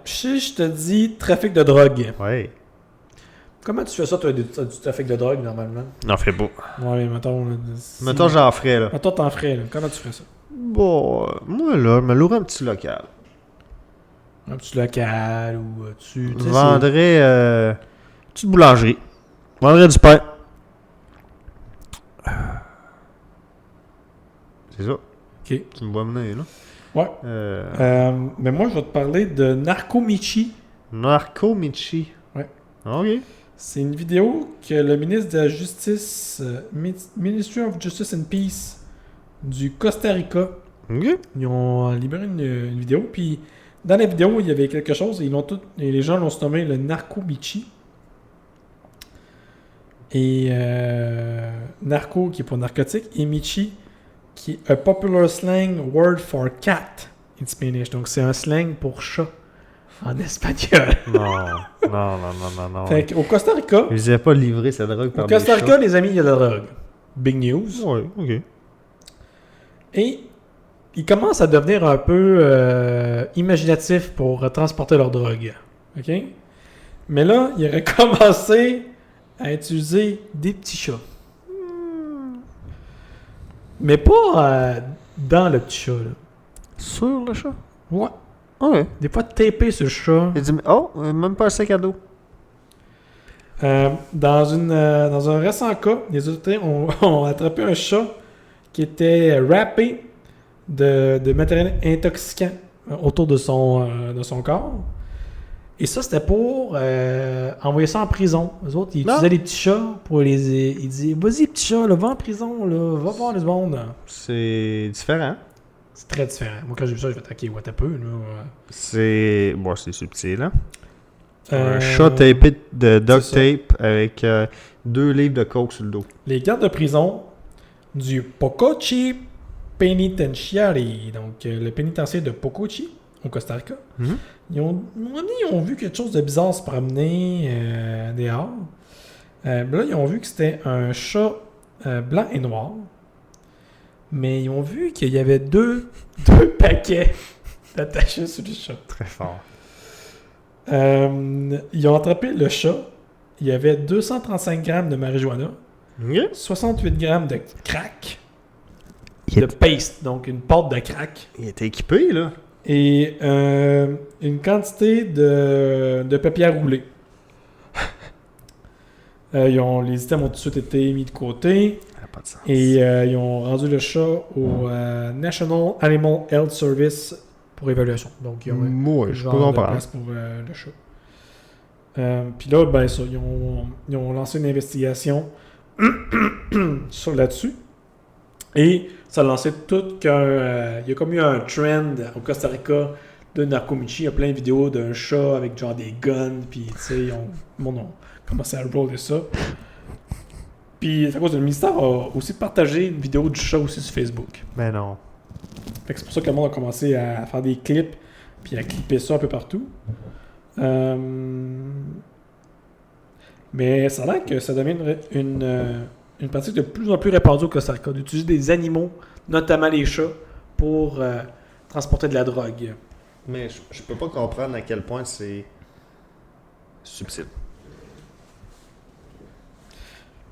Si je te dis trafic de drogue, Ouais. comment tu fais ça, toi, du trafic de drogue, normalement? N'en ferai pas. Ouais, mais mettons... Mettons, j'en ferais, là. Mettons, t'en ferais, là. Comment tu ferais ça? Bon, moi, là, je me louerais un petit local. Un petit local ou tu sais, Vendrais une petite boulangerie. Vendrais du pain. C'est ça. Ok. Tu me vois mener, là. Ouais. Mais moi, je vais te parler de Narco Michi. Narco Michi. Ouais. OK. C'est une vidéo que le ministre de la Justice, Ministry of Justice and Peace du Costa Rica, OK. ils ont libéré une vidéo. Puis dans la vidéo, il y avait quelque chose. Et les gens l'ont nommé le Narco Michi. Et Narco, qui est pour narcotique, et Michi, qui est a popular slang word for cat in Spanish. Donc c'est un slang pour chat en espagnol. Non. Fait qu'au Costa Rica, Ils n'avaient pas livré sa drogue par au des Costa Rica, chats. les amis, il y a de la drogue. Big news. Ouais, OK. Et ils commencent à devenir un peu imaginatifs pour transporter leur drogue. OK? Mais là, ils auraient commencé à utiliser des petits chats. Mais pas dans le petit chat, là. Sur le chat? Ouais. OK. Des fois tapés sur le chat. Il dit, oh, même pas un sac à dos. Dans un récent cas, les autorités ont attrapé un chat qui était râpé de matériel intoxicant autour de son corps. Et ça, c'était pour envoyer ça en prison. Les autres, ils utilisaient les petits chats pour les... Ils disaient, vas-y, petit chat, là, va en prison, là, va voir les monde. C'est différent. C'est très différent. Moi, quand j'ai vu ça, j'ai fait, ok, what un peu, là. C'est... Bon, c'est subtil, hein? Euh, Un chat tapé de duct c'est tape avec 2 livres de coke sur le dos. Les gardes de prison du Pocochi Penitentiary, donc le pénitencier de Pocochi, au Costa Rica, ils ont vu quelque chose de bizarre se promener dehors. Là, ils ont vu que c'était un chat blanc et noir. Mais ils ont vu qu'il y avait deux paquets attachés sur le chat. Très fort. Ils ont attrapé le chat. Il y avait 235 grammes de marijuana, 68 grammes de crack, de paste, donc une pâte de crack. Il était équipé, là. Et une quantité de papier à rouler. Les items ont tout de suite été mis de côté. Ça n'a pas de sens. Et ils ont rendu le chat au National Animal Health Service pour évaluation. Donc, ils ont Moi, je peux genre de comprendre. place pour le chat. Puis là, ben ça, ils ont lancé une investigation là-dessus. Et ça a lancé tout qu'un... il y a comme eu un trend au Costa Rica de Narcomichi. Il y a plein de vidéos d'un chat avec genre des guns. Puis, tu sais, le monde a commencé à roller ça. Puis, à cause le ministère a aussi partagé une vidéo du chat aussi sur Facebook. Ben non. Fait que c'est pour ça que le monde a commencé à faire des clips puis à clipper ça un peu partout. Mais ça a l'air que ça devient une pratique de plus en plus répandue au Costa Rica, d'utiliser des animaux, notamment les chats, pour transporter de la drogue. Mais je peux pas comprendre à quel point c'est subtil.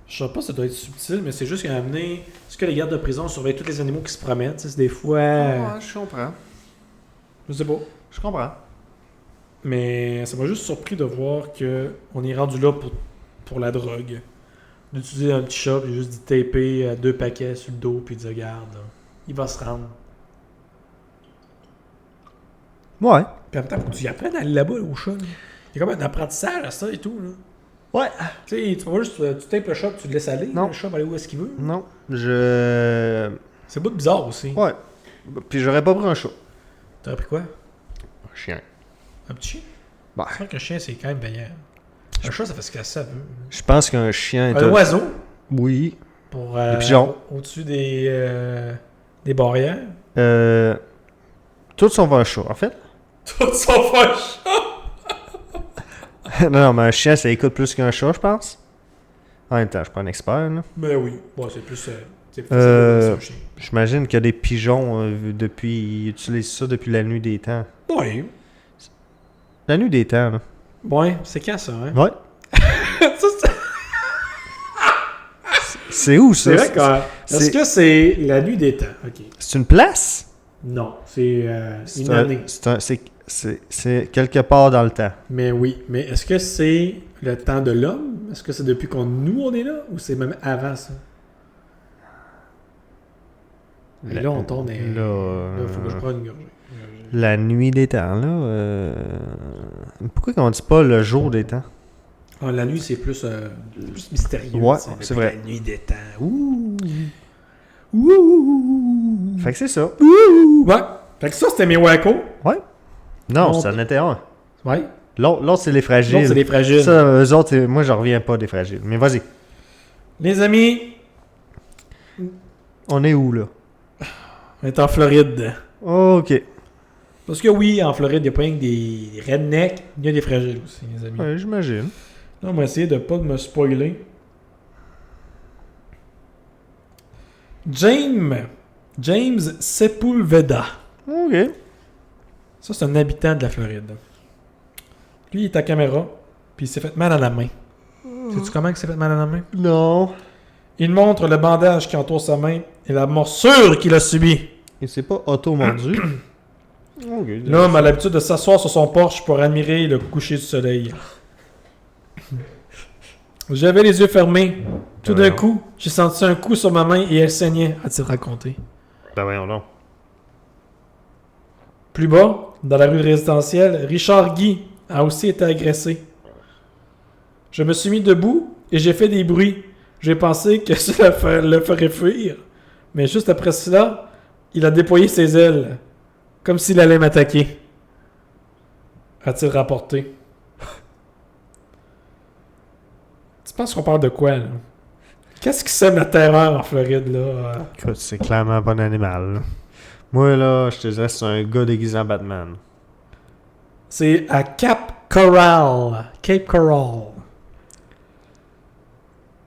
Je sais pas si ça doit être subtil, mais c'est juste qu'à amener... Est-ce que les gardes de prison surveillent tous les animaux qui se promènent? Tu sais, c'est des fois... Je comprends. Je sais pas. Je comprends. Mais ça m'a juste surpris de voir qu'on est rendu là pour la drogue. D'utiliser un petit chat et juste d'y taper 2 paquets sur le dos puis de dire regarde, là, il va se rendre. Ouais. Puis en même temps, faut que tu y apprennes à aller là-bas au chat. Là. Il y a comme un apprentissage à ça et tout. Là. Ouais. Tu sais, tu vas juste, tu tapes le chat, tu le laisses aller. Non. Le chat va aller où est-ce qu'il veut. Non. C'est pas bizarre aussi. Ouais. Puis j'aurais pas pris un chat. T'aurais pris quoi? Un chien. Un petit chien? Bah. C'est vrai qu'un chien, c'est quand même vaillant. Un chat, ça fait ce que ça veut. Je pense qu'un chien est Un oiseau? Oui. Pour, des pigeons. Au-dessus des barrières. Tous sont un chat, en fait. Tout son fâche. Non, mais un chien, ça écoute plus qu'un chat, je pense. En même temps, je suis pas un expert, là. Ben oui. Bon, c'est plus... c'est plus facile. J'imagine qu'il y a des pigeons ils utilisent ça depuis la nuit des temps. Oui. La nuit des temps, là. Ouais, c'est quand ça, hein? Ouais. Ça, C'est où, ça? c'est vrai Est-ce que c'est la nuit des temps? OK. C'est une place? Non, c'est une année. C'est quelque part dans le temps. Mais oui. Mais est-ce que c'est le temps de l'homme? Est-ce que c'est depuis nous, on est là? Ou c'est même avant ça? Et là, on tourne... Là, faut que je prenne une gorgée. La nuit des temps, là. Pourquoi on dit pas le jour des temps? Ah, la nuit, c'est plus mystérieux. Ouais, c'est vrai. La nuit des temps. Ouh! Ouh! Fait que c'est ça. Ouh! Ouais. Fait que ça, c'était mes wackos. Ouais. Non, Bon, ça en était un. Ouais. L'autre, c'est les fragiles. L'autre, c'est les fragiles. Ça, eux autres, moi, j'en reviens pas des fragiles. Mais vas-y. Les amis, On est où, là? on est en Floride. OK. Parce que oui, en Floride, il n'y a pas rien que des rednecks, il y a des fragiles aussi, les amis. Ouais, j'imagine. Là, on va essayer de ne pas me spoiler. James Sepulveda. OK. Ça, c'est un habitant de la Floride. Lui, il est à caméra, puis il s'est fait mal à la main. Sais-tu comment il s'est fait mal à la main? Non. Il montre le bandage qui entoure sa main et la morsure qu'il a subie. Il s'est pas auto-mordu. OK. L'homme a l'habitude de s'asseoir sur son porche pour admirer le coucher du soleil. J'avais les yeux fermés. Tout d'un coup, j'ai senti un coup sur ma main et elle saignait, a-t-il raconté. Ben voyons donc. Plus bas, dans la rue résidentielle, Richard Guy a aussi été agressé. Je me suis mis debout et j'ai fait des bruits. J'ai pensé que cela le ferait fuir. Mais juste après cela, il a déployé ses ailes, comme s'il allait m'attaquer, a-t-il rapporté. Tu penses qu'on parle de quoi, là? Qu'est-ce qui sème la terreur en Floride, là? Écoute, c'est clairement pas un animal, là. Moi, là, je te dirais, c'est un gars déguisé en Batman. C'est à Cape Coral. Cape Coral.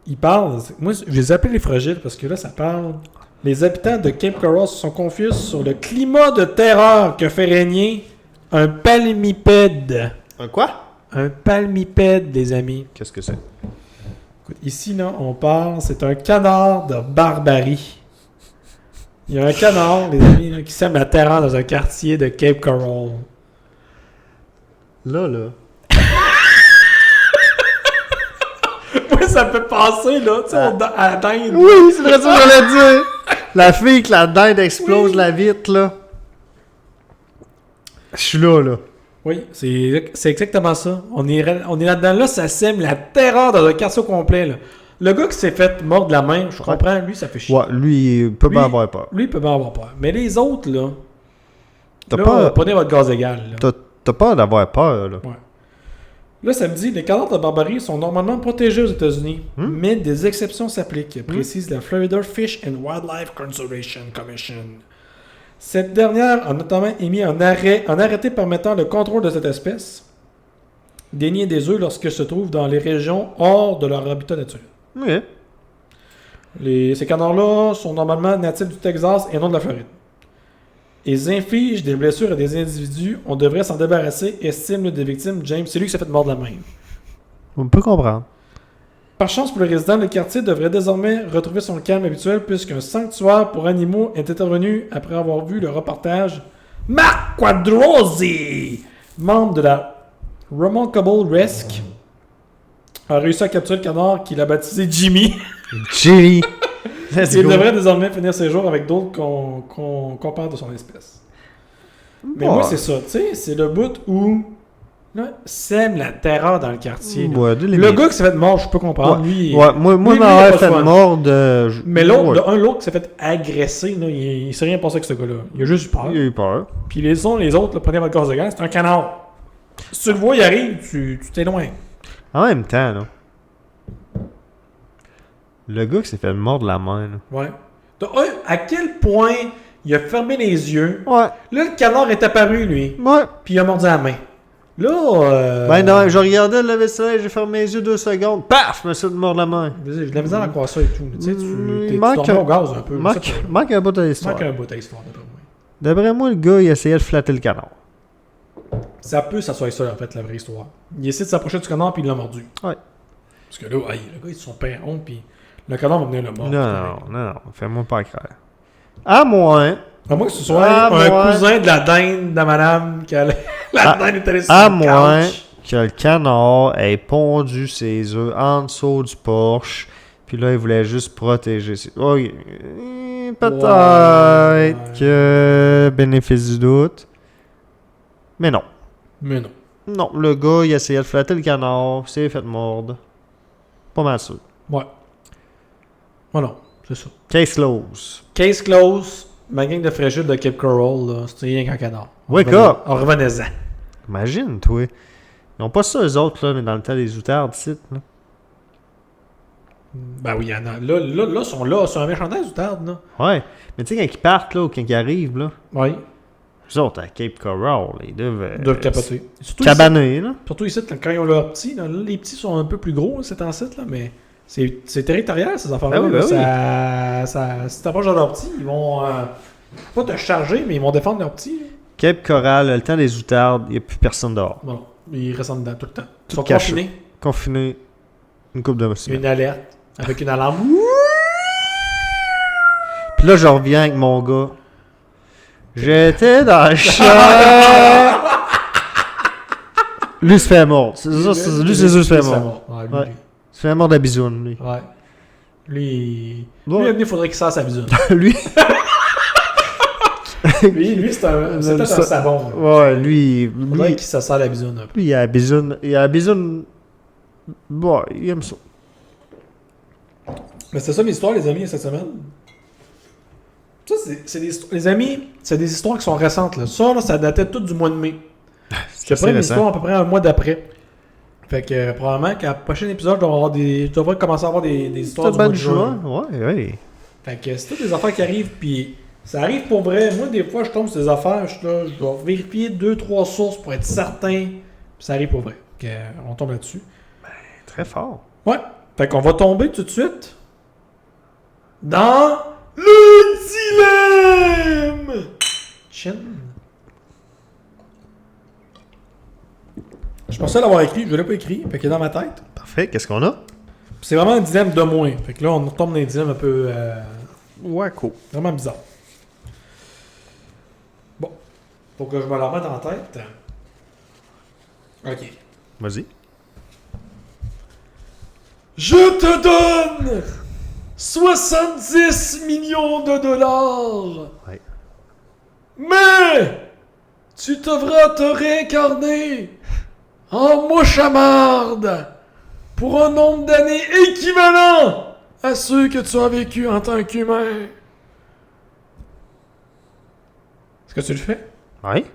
Ils parlent... Moi, je les appelle les fragiles parce que là, ça parle... Les habitants de Cape Coral se sont confiés sur le climat de terreur que fait régner un palmipède. Un quoi? Un palmipède, les amis. Qu'est-ce que c'est? Écoute, ici, là, on parle... C'est un canard de barbarie. Il y a un canard, les amis, là, qui sème la terreur dans un quartier de Cape Coral. Là. Moi, ça me fait penser, là, tu sais, à la dinde. Oui, c'est vrai ça que j'allais dire. La fille que la dinde explose la vitre, là. Je suis là. Oui, c'est exactement ça. On est là-dedans. Là, ça sème la terreur dans un quartier au complet, là. Le gars qui s'est fait mordre la main, je comprends, lui, ça fait chier. Ouais, lui, il peut pas avoir peur. Lui, il peut pas avoir peur. Mais les autres, là, T'as là, pas... prenez votre gaz égal, là. T'as peur d'avoir peur, là. Ouais. Là, ça me dit, les canards de barbarie sont normalement protégés aux États-Unis, mais des exceptions s'appliquent, précise la Florida Fish and Wildlife Conservation Commission. Cette dernière a notamment émis un arrêté permettant le contrôle de cette espèce, des nids et des œufs lorsqu'ils se trouvent dans les régions hors de leur habitat naturel. Oui. Ces canards-là sont normalement natifs du Texas et non de la Floride. Ils infligent des blessures à des individus, on devrait s'en débarrasser, estime l'une des victimes, James. C'est lui qui s'est fait mordre la main. On peut comprendre. Par chance pour le résident, le quartier devrait désormais retrouver son calme habituel puisqu'un sanctuaire pour animaux est intervenu après avoir vu le reportage. Mark Quadrosi, membre de la Remarkable Rescue, a réussi à capturer le canard qu'il a baptisé Jimmy. Jimmy! Il devrait désormais finir ses jours avec d'autres qu'on parle de son espèce. Mais moi, c'est ça. Tu sais, c'est le bout où là, sème la terreur dans le quartier. Ouais, le gars qui s'est fait mort, je peux comprendre. Lui, moi, m'aurait fait mordre. Mais l'autre qui s'est fait agresser, là, il s'est rien passé avec ce gars-là. Il a juste eu peur. Il a eu peur. Puis les autres, là, prenez votre gaz de gaz, c'est un canard. Si tu le vois, il arrive, tu t'éloignes. En même temps, là. Le gars qui s'est fait mordre la main, là. Ouais. À quel point il a fermé les yeux. Ouais. Là, le canard est apparu, lui. Ouais. Puis il a mordu la main. Là, Ben non, je regardais le lever de soleil, j'ai fermé mes yeux 2 secondes. Paf! Je me suis mort la main. J'ai de la misère à croire ça et tout. Tu sais, tu manque dormais au gaz un peu. Manque un bout de l'histoire. Manque un bout à l'histoire, d'après moi. D'après moi, le gars, il essayait de flatter le canard. Ça peut, ça soit ça, en fait, la vraie histoire. Il essaie de s'approcher du canard, puis il l'a mordu. Ouais. Parce que là, le gars, il est son père honte, puis le canard va venir le mordre. Non, fais-moi pas croire. À moins À moins que ce soit un cousin de la dinde de madame, que la dinde est allée sur à le moins couch. que le canard ait pondu ses œufs en dessous du porche, puis là, il voulait juste protéger ses... Oh, peut-être que bénéfice du doute. Mais non. Mais non. Non, le gars, il essayait de flatter le canard, s'est fait mordre. Pas mal sûr. Ouais. Oh non, c'est ça. Case close. Case close. Ma gang de fragile de Cape Coral, là, c'est rien qu'un canard. Wake up! Revenez-en. Imagine, toi. Ils n'ont pas ça, eux autres, là, mais dans le temps des outardes, ici, là. Ben oui, il y en a. Là, ils sont là, sur un méchant des outardes, là. Ouais. Mais tu sais, quand ils partent, là, ou quand ils arrivent, là, Oui. eux autres, à Cape Coral, ils doivent... Ils doivent capoter. Surtout cabaner, ici, là. surtout ici, quand ils ont leurs petits, là, les petits sont un peu plus gros, c'est en site, là, mais c'est territorial, ces enfants-là. Ben oui, ben Si t'approches de leurs petits, ils vont pas te charger, mais ils vont défendre leurs petits. Là. Cape Coral, le temps des outardes, il n'y a plus personne dehors. Bon, ils restent dedans tout le temps. Ils Tout sont caché. confinés. Confiné une couple de Il y a semaines. une alerte avec une alarme. Puis là, je reviens avec mon gars. J'étais dans le champ. Lui se fait mort. C'est ça, lui, ses œufs se fait mort. Ouais, Ouais. lui. Il se fait mort de la bisoune, lui. Ouais. Lui, Ouais. il faudrait qu'il sorte sa bisoune. lui. lui c'est peut-être un savon. Ouais, lui. Il faudrait Lui, qu'il se sert la bisoune un peu. lui, il a la bisoune. Il a la bisoune. Bon, il aime ça. Mais c'est ça mes histoires, les amis, cette semaine. Ça, c'est des histoires. Les amis, c'est des histoires qui sont récentes. Là. Ça, là, ça datait tout du mois de mai. J'ai pris une histoire à peu près un mois d'après. Fait que probablement qu'à prochain épisode, je devrais commencer à avoir des histoires du mois de juin. Ouais. Fait que c'est toutes des affaires qui arrivent, puis ça arrive pour vrai. Moi, des fois, je tombe sur des affaires, je dois vérifier 2-3 sources pour être certain, puis ça arrive pour vrai. Fait que, on tombe là-dessus. Très fort. Ouais. Fait qu'on va tomber tout de suite dans le dilemme. Chin. Je pensais l'avoir écrit, je l'ai pas écrit, fait qu'il est dans ma tête. Parfait. Qu'est-ce qu'on a? Puis c'est vraiment un dilemme de moins. Fait que là, on tombe dans un dilemme un peu Ouais, cool. vraiment bizarre. Bon. Faut que je me la remette en tête. Ok. Vas-y. Je te donne 70 millions de dollars. Ouais. Mais tu devras te réincarner en mouche à marde pour un nombre d'années équivalent à ceux que tu as vécu en tant qu'humain. Est-ce que tu le fais? Ouais.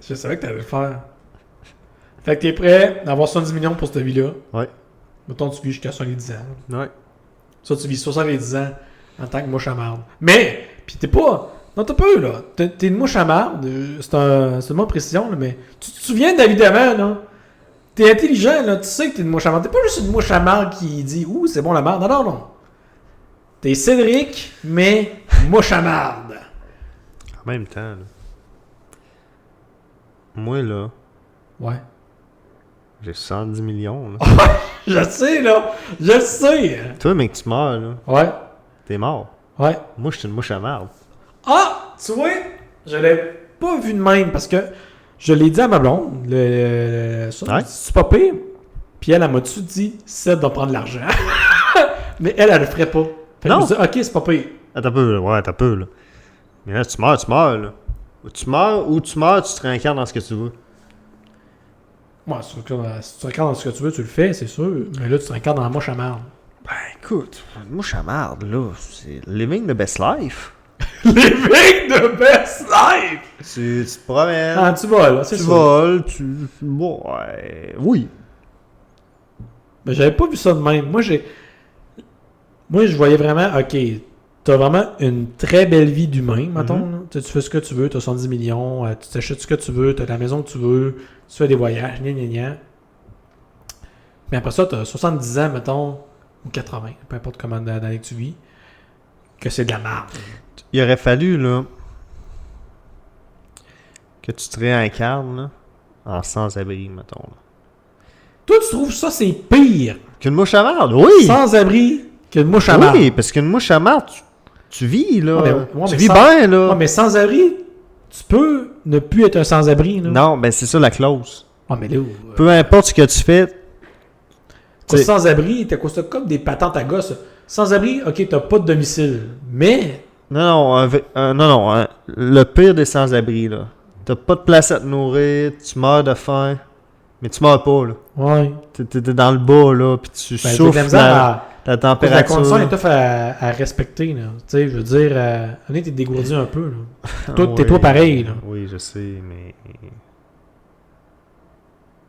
Je savais que tu allais le faire. Fait que t'es prêt à avoir 70 millions pour cette vie-là. Ouais. Mettons, tu vis jusqu'à 70 ans. Ouais. Ça, tu vis 70 ans en tant que mouche à marde. Mais, pis t'es pas... Non, t'as pas eu, là. T'es une mouche à marde. C'est un mot de précision, là, mais... Tu te souviens d'évidemment, là. T'es intelligent, là. Tu sais que t'es une mouche à marde. T'es pas juste une mouche à marde qui dit « Ouh, c'est bon la marde. » Non. T'es Cédric, mais mouche à marde. En même temps, là. Moi, là, Ouais. j'ai 110 millions, là. Je sais, là. Je le sais. Toi, mec, tu meurs, là. Ouais. T'es mort. Ouais. Moi, je suis une mouche à merde. Ah! Tu vois, je l'ai pas vu de même parce que je l'ai dit à ma blonde, ça, Ouais. c'est pas pire. Puis elle m'a tout dit, Seth doit prendre l'argent. Mais elle le ferait pas. Fait que Non. je me dis, ok, c'est pas pire. Attends un peu, là. Ouais, attends un peu, là. Mais là, tu meurs, là. Ou tu meurs, tu te réincarnes dans ce que tu veux. Ouais, si tu te regardes dans ce que tu veux, tu le fais, c'est sûr. Mais là, tu te regardes dans la moche à marde. Ben, écoute, une mouche à merde, là, c'est living the best life. Living the best life! Tu te promènes, Ah, tu voles, c'est tu ça. voles, bon, ouais, oui. Mais j'avais pas vu ça de même. Moi, je voyais vraiment, ok, t'as vraiment une très belle vie d'humain, mettons. Là. Tu fais ce que tu veux, t'as 70 millions, tu t'achètes ce que tu veux, t'as la maison que tu veux, tu fais des voyages, gna gna gna. Mais après ça, t'as 70 ans, mettons, ou 80, peu importe comment d'année que tu vis, que c'est de la merde. Il aurait fallu, là, que tu te réincarnes, là, en sans-abri, mettons. Là. Toi, tu trouves ça, c'est pire? Qu'une mouche à marde, oui! Sans-abri qu'une mouche à marde. Oui, parce qu'une mouche à marde, tu vis, là. Ouais, tu mais vis sans- bien, là. Ouais, mais sans-abri, tu peux ne plus être un sans-abri. Là. Non, ben c'est ça la clause. Ouais, mais là, Peu importe ce que tu fais, t'sais- sans-abri, t'as quoi ça comme des patentes à gosse. Sans-abri, ok, t'as pas de domicile. Mais, non, le pire des sans-abri, là. T'as pas de place à te nourrir, tu meurs de faim, mais tu meurs pas, là. ouais. T'es dans le bas, là, pis tu Ben, c'est de souffles la misère la la température. condition est tough à respecter. Là. Tu sais, je veux dire, honnête, t'es dégourdi un peu. Là. Toi, t'es Oui, toi pareil. Là. Oui, je sais, mais...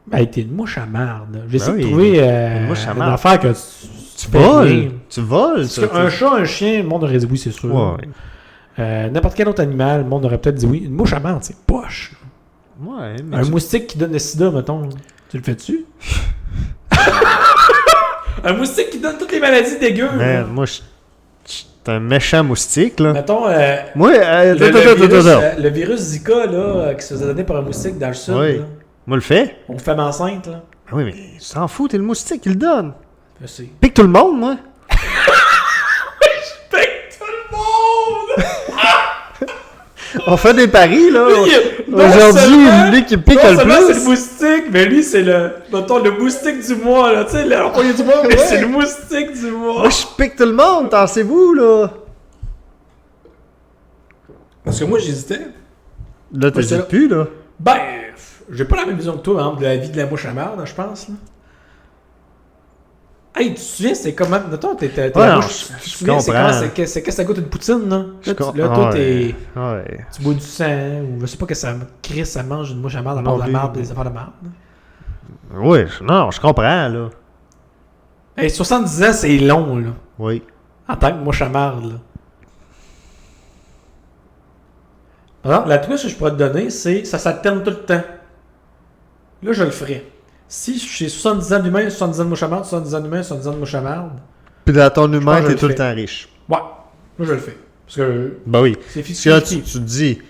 Ben, t'es une mouche à marde. J'essaie Ben de oui, trouver une mouche à une marde. affaire que Tu fais rien. voles! Tu voles, Parce ça. qu'un chat, un chien, le monde aurait dit oui, c'est sûr. Ouais. N'importe quel autre animal, le monde aurait peut-être dit oui. Une mouche à marde, c'est poche. Ouais, mais Un moustique qui donne le sida, mettons. Tu le fais-tu? Un moustique qui donne toutes les maladies dégueu. Man, moi, je suis un méchant moustique, là. Mettons, Moi, le virus Zika là, qui se faisait donner par un moustique dans le sud. Oui. Là. Moi, le fait. On femme enceinte, là. Ah oui, mais tu t'en fous, t'es le moustique qui le donne. Je sais. Pique tout le monde, moi. Pique tout le monde! On fait des paris, là. Non Aujourd'hui, seulement- lui qui pique non le seulement c'est le plus. moustique, mais lui, c'est le moustique du mois, là. Tu sais, l'employé du mois, mais Ouais. c'est le moustique du mois. Moi, je pique tout le monde, tassez-vous, là. Parce que moi, j'hésitais. Là, Ouais, c'est t'hésites là. plus, là. Ben, j'ai pas la même vision que toi, par exemple, de la vie de la mouche à marde, je pense, là. Hey, tu te souviens, c'est comment. Mettons, t'es Ouais, la non, mouche. je Tu te souviens, c'est comprends. comment, qu'est-ce que ça goûte une poutine, là? Je Là, toi, t'es. Ouais. Tu bois du sang, ou je sais pas que ça crisse, ça mange une mouche à marde, à part de la Non, marde, lui, des affaires de marde. là. Oui, non, je comprends, là. Hey, 70 ans, c'est long, là. Oui. En tant que mouche à marde, là. Alors, la twist que je pourrais te donner, c'est ça s'alterne tout le temps. Là, je le ferai. Si j'ai 70 ans d'humain, 70 ans de mouche à marde, 70 ans d'humain, 70 ans de mouche à marde, Puis dans ton humain, pense que t'es je tout le le temps riche. ouais, là, je le fais. Parce que Ben oui. c'est Parce que là, tu 50-50. te dis...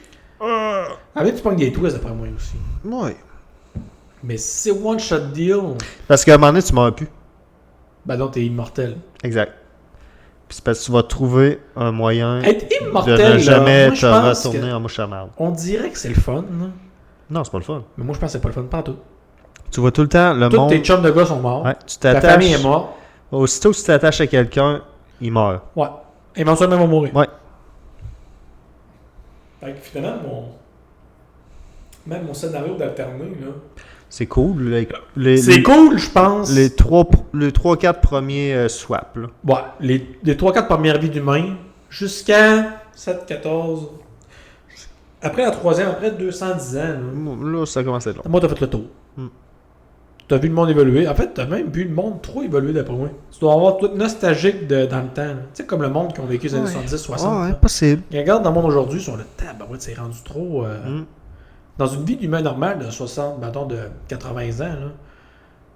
Avec, tu pognes des twists d'après moi aussi. Oui. Mais si c'est one shot deal, Parce qu'à un moment donné, tu meurs plus. ben donc t'es immortel. Exact. Puis c'est parce que tu vas trouver un moyen Être de immortel, ne là, jamais moi, je te pense retourner que en mouche à marde. on dirait que c'est le fun, là. Non, c'est pas le fun. Mais moi, je pense que c'est pas le fun, pas tout. Tu vois tout le temps le Tous monde... tes chums de gars sont morts. Ouais, tu Ta t'attaches... famille est morte. Aussitôt que tu t'attaches à quelqu'un, il meurt. Ouais. Éventuellement, ils vont mourir. Ouais. Fait que finalement, même mon scénario d'alterner, là. C'est cool. C'est cool, je pense. Les 3-4 premiers swaps, là. Ouais, les 3-4 premières vies d'humains, jusqu'à 7-14. Après la troisième, après 210 ans, là, Là, ça commence à être long. moi, t'as fait le tour. Hmm. T'as vu le monde évoluer. En fait, t'as même vu le monde trop évoluer d'après moi. Tu dois avoir tout nostalgique dans le temps. là. Tu sais, comme le monde qui ont vécu les années 70, 60. Ouais, là. possible. Ils regardent dans le monde aujourd'hui, ils sont là, tabarouette, c'est rendu trop. Hmm. Dans une vie d'humain normale de 60, mettons de 80 ans, là,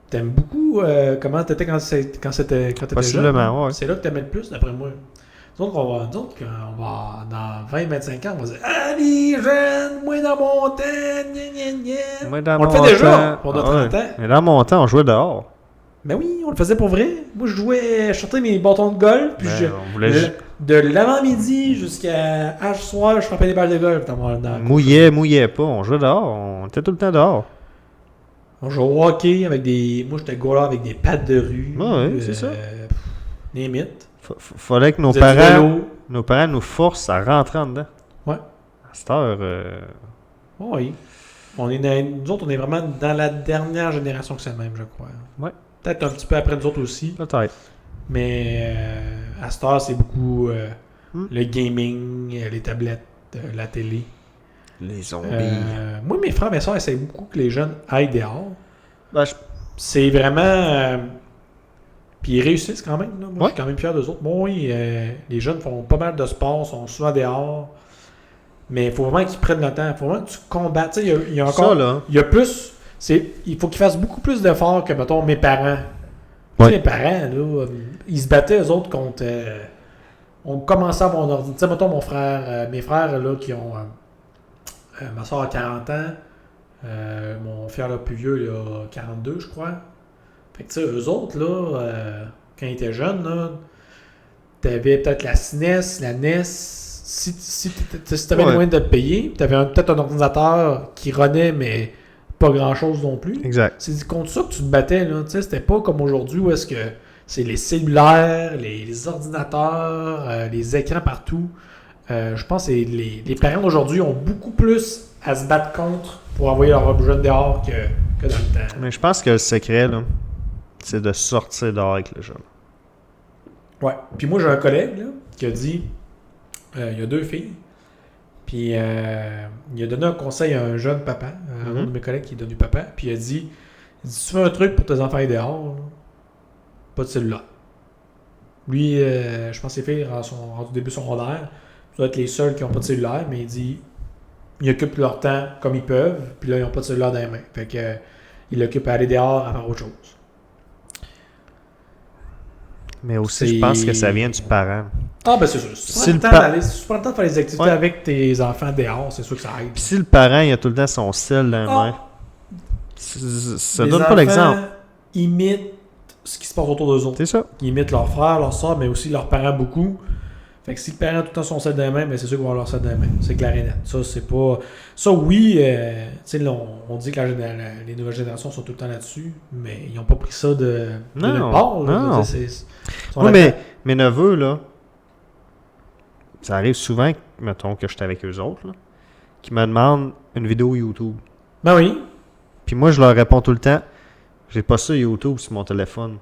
t'aimes beaucoup comment t'étais quand t'étais jeune. Possiblement, ouais. C'est là que t'aimais le plus, d'après moi. Donc, on va, dans 20-25 ans, on va dire Ah, les jeunes, moi dans mon temps, gna gna gna. Moi, dans On le fait mon déjà temps- pour notre ouais. 30 ans. Mais dans mon temps, on jouait dehors. Mais oui, on le faisait pour vrai. Moi, je jouais, je sortais mes bâtons de golf, puis Ben, on voulait de l'avant-midi jusqu'à H soir, je frappais des balles de golf mouillait pas. On jouait dehors. On était tout le temps dehors. On jouait au hockey avec des. Moi, j'étais goaler avec des pattes de rue. Ouais, c'est ça. Limite. Fallait que nos parents nous forcent à rentrer en dedans. Ouais. À cette heure... Oui. Nous autres, on est vraiment dans la dernière génération que c'est le même, je crois. Ouais. Peut-être un petit peu après nous autres aussi. Peut-être. Mais à cette heure, c'est beaucoup Hmm. le gaming, les tablettes, la télé. Les zombies. Moi, mes frères et mes soeurs essayent beaucoup que les jeunes aillent dehors. Ben, C'est vraiment... Puis ils réussissent quand même. Là. Moi, je Ouais. suis quand même fier d'eux autres. Bon, oui, les jeunes font pas mal de sport, sont souvent dehors. Mais il faut vraiment qu'ils prennent le temps. Il faut vraiment que tu combattes. Tu sais, il y a encore. Ça, là. Il y a plus. Il faut qu'ils fassent beaucoup plus d'efforts que, mettons, mes parents. Ouais. Tu sais, mes parents, là, ils se battaient, eux autres, contre. On commençait à avoir un ordi. Tu sais, mettons, mes frères, là, qui ont. Ma soeur a 40 ans. Mon frère, le plus vieux, il a 42, je crois. Fait que, tu sais, eux autres, là, quand ils étaient jeunes, là, t'avais peut-être la SNES, la NES. Si t'avais les moyens de te payer, t'avais peut-être un ordinateur qui runnait, mais pas grand-chose non plus. Exact. C'est contre ça que tu te battais, là. Tu sais, c'était pas comme aujourd'hui où est-ce que c'est les cellulaires, les ordinateurs, les écrans partout. Je pense que les parents d'aujourd'hui ont beaucoup plus à se battre contre pour envoyer leurs jeunes dehors que dans le temps. Mais je pense que le secret, là, c'est de sortir dehors avec le jeune. Ouais. Puis moi, j'ai un collègue là, qui a dit il y a 2 filles. Puis il a donné un conseil à un jeune papa, à un de mes collègues qui est devenu papa. Puis il a dit si tu fais un truc pour tes enfants aller dehors, là, pas de cellulaire. Lui, je pense que les filles en début secondaire, ça doit être les seuls qui n'ont pas de cellulaire, mais il dit ils occupent leur temps comme ils peuvent, puis là, ils n'ont pas de cellulaire dans les mains. Fait que ils l'occupent à aller dehors à faire autre chose. Mais aussi, je pense que ça vient du parent. Ah, ben c'est sûr. Si tu prends le temps de faire les activités avec tes enfants dehors, c'est sûr que ça aide. Puis si le parent, il a tout le temps son sel dans les mains, ça donne pas l'exemple. Les enfants imitent ce qui se passe autour d'eux autres. C'est ça. Ils imitent leurs frères, leurs soeurs, mais aussi leurs parents beaucoup. Fait que si le parent a tout le temps son sel dans les mains, ben c'est sûr qu'il va avoir leur sel dans les mains. C'est clair et net. Ça, c'est pas... Ça, oui, tu sais, là, on dit que les nouvelles générations sont tout le temps là-dessus, mais ils n'ont pas pris ça de nulle part. Là. Non. Oui, mais mes neveux, là, ça arrive souvent, mettons que j'étais avec eux autres, là, qui me demandent une vidéo YouTube. Ben oui. Puis moi, je leur réponds tout le temps, j'ai pas ça YouTube sur mon téléphone.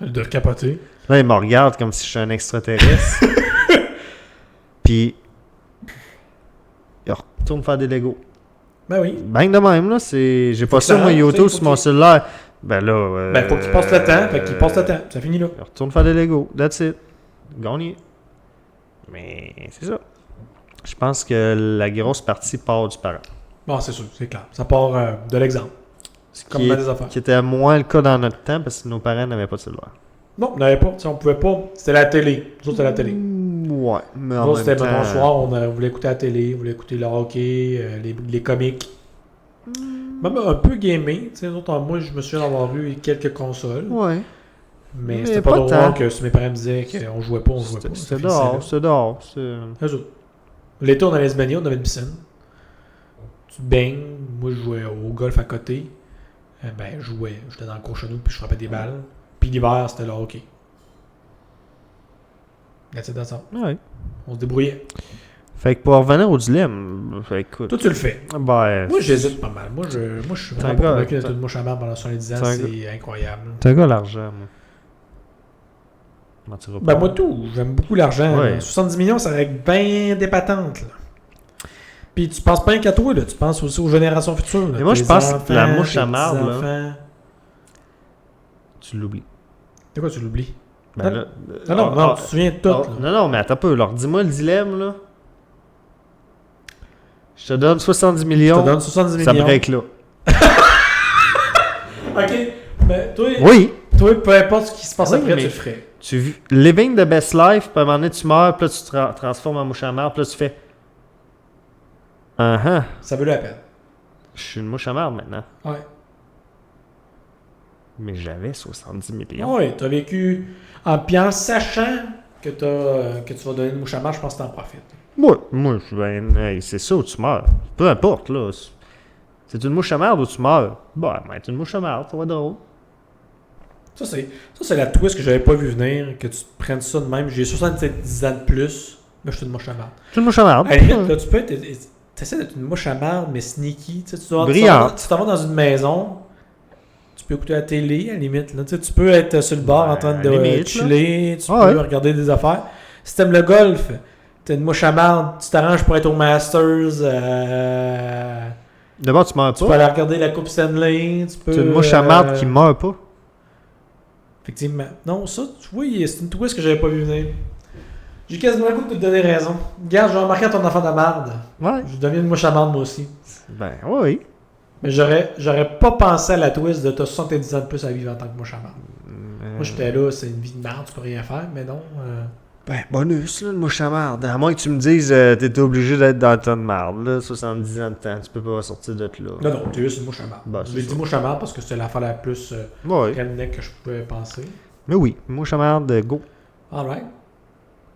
Ils doivent capoter. Là, ils me regardent comme si je suis un extraterrestre. Puis, ils retournent faire des Legos. Ben oui. Bang de même, là, c'est... J'ai pas ça, moi, YouTube sur mon cellulaire. Ben là... Ben, faut qu'ils passent le temps. Fait qu'ils passent le temps. Ça finit là. Ils retournent faire des Legos. That's it. Gagné. Mais c'est ça. Je pense que la grosse partie part du parent. Bon, c'est sûr, c'est clair. Ça part de l'exemple. C'est comme dans des affaires. Qui était moins le cas dans notre temps parce que nos parents n'avaient pas de cellulaire. Non, on n'avait pas. On pouvait pas. C'était la télé. Nous autres, c'était la télé. Ouais, mais en Nous, même c'était temps... le soir, on voulait écouter la télé, on voulait écouter le hockey, les comics. Même un peu gaming. Moi, je me souviens d'avoir eu quelques consoles. Ouais. Mais Mais c'était pas pas drôle tant. que si mes parents me disaient qu'on jouait pas, on jouait pas. C'était dehors, c'était dehors. Eux autres. L'été, on allait se baigner, on avait une piscine. Tu te baignes. Moi, je jouais au golf à côté. Ben, je jouais. J'étais dans le cours chez nous, puis je frappais des balles. Puis l'hiver, c'était le hockey. That's ça. Ouais. On se débrouillait. Fait que pour revenir au dilemme, écoute... Toi, tu le fais. Ben, Moi, j'hésite pas mal. Moi, je suis T'as un vraiment gars- convaincu d'être une mouche à marde pendant 70 ans. t'as un C'est incroyable. t'es un gars l'argent, moi. Mentiras pas. Ben, moi, tout. J'aime beaucoup l'argent. Ouais. Là. 70 millions, ça règle bien des patentes. Là. Puis tu penses pas qu'à toi, là. Tu penses aussi aux générations futures. Là. Mais moi, je Tes pense que enfants, la mouche tes à marde, là, petits-enfants. Tu l'oublies. C'est quoi, tu l'oublies? Ben Non. là... Non, tu te souviens de tout. là. Non, mais attends un peu. Alors, dis-moi le dilemme, là. Je te donne 70 Je millions. te donne 70 Ça millions. break là. OK. Mais toi, Oui. toi, peu importe ce qui se passe Oui, après, mais- tu le ferais. Tu living the best life, puis à un moment donné, tu meurs, puis là, tu te transformes en mouche à marde, puis là, tu fais... Ça vaut la peine. Je suis une mouche à marde maintenant. Ouais. Mais j'avais 70 millions. Oui, t'as vécu. Puis en sachant que tu vas donner une mouche à marde, je pense que t'en profites. Moi, hey, c'est ça où tu meurs. Peu importe, là. C'est une mouche à marde ou tu meurs. Bah, ben, c'est une mouche à marde, ça va être drôle. Ça, c'est la twist que j'avais pas vu venir, que tu prennes ça de même. J'ai 70 ans de plus, mais je suis une mouche à marde. C'est une mouche à marde. À la limite, là, tu peux être. T'essaies d'être une mouche à marde, mais sneaky. Tu sais, Brillante. tu t'en vas dans une maison, tu peux écouter la télé, à la limite. Là. Tu sais, tu peux être sur le bord en train de limite, chiller, tu Ah peux ouais. regarder des affaires. Si t'aimes le golf, t'es une mouche à marde, tu t'arranges pour être au Masters. D'abord, tu meurs Tu peux pas. aller regarder la Coupe Stanley. Tu peux, C'est une mouche à marde qui meurt pas. Effectivement. Non, ça, tu vois, c'est une twist que j'avais pas vu venir. J'ai quasiment le goût de te donner raison. Regarde, j'ai remarqué ton enfant de marde. Ouais. Je deviens une mouche à marde, moi aussi. Ben, oui. Mais j'aurais pas pensé à la twist de t'as 70 ans de plus à vivre en tant que mouche à marde. Moi, j'étais là, c'est une vie de marde, tu peux rien faire, mais non. Ben, bonus, là, une mouche à marde. À moins que tu me dises, t'étais obligé d'être dans le tas de marde, là, 70 ans de temps, tu peux pas sortir de là. Non, t'es juste une mouche à marde. Ben, J'ai dit mouche à marde parce que c'était l'affaire la plus Ouais. redneck que je pouvais penser. Mais oui, une mouche à marde, go. Alright.